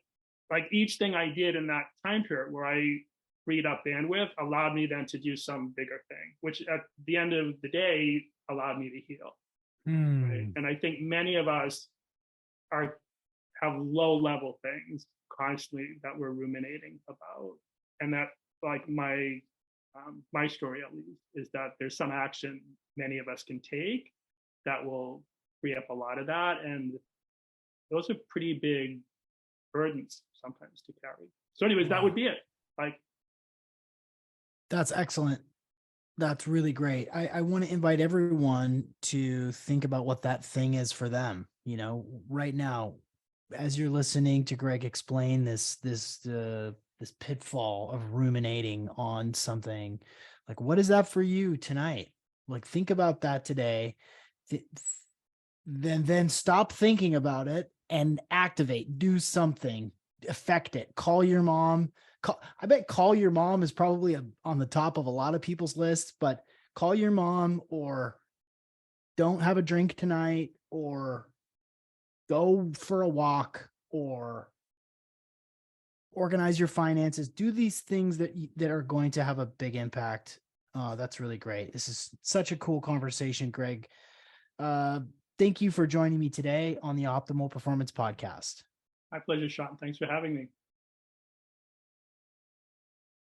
each thing I did in that time period where I freed up bandwidth allowed me then to do some bigger thing, which at the end of the day allowed me to heal. Right? And I think many of us have low level things constantly that we're ruminating about. And that my story at least is that there's some action many of us can take that will free up a lot of that. And those are pretty big burdens sometimes to carry. So anyways, that would be it. That's excellent. That's really great. I want to invite everyone to think about what that thing is for them. Right now, as you're listening to Greg explain this pitfall of ruminating on something, what is that for you tonight? Think about that today. Then stop thinking about it and activate, do something, affect it. Call your mom. I bet call your mom is probably on the top of a lot of people's lists, but call your mom, or don't have a drink tonight, or go for a walk, or organize your finances. Do these things that are going to have a big impact. That's really great. This is such a cool conversation, Greg. Thank you for joining me today on the Optimal Performance Podcast. My pleasure, Sean. Thanks for having me.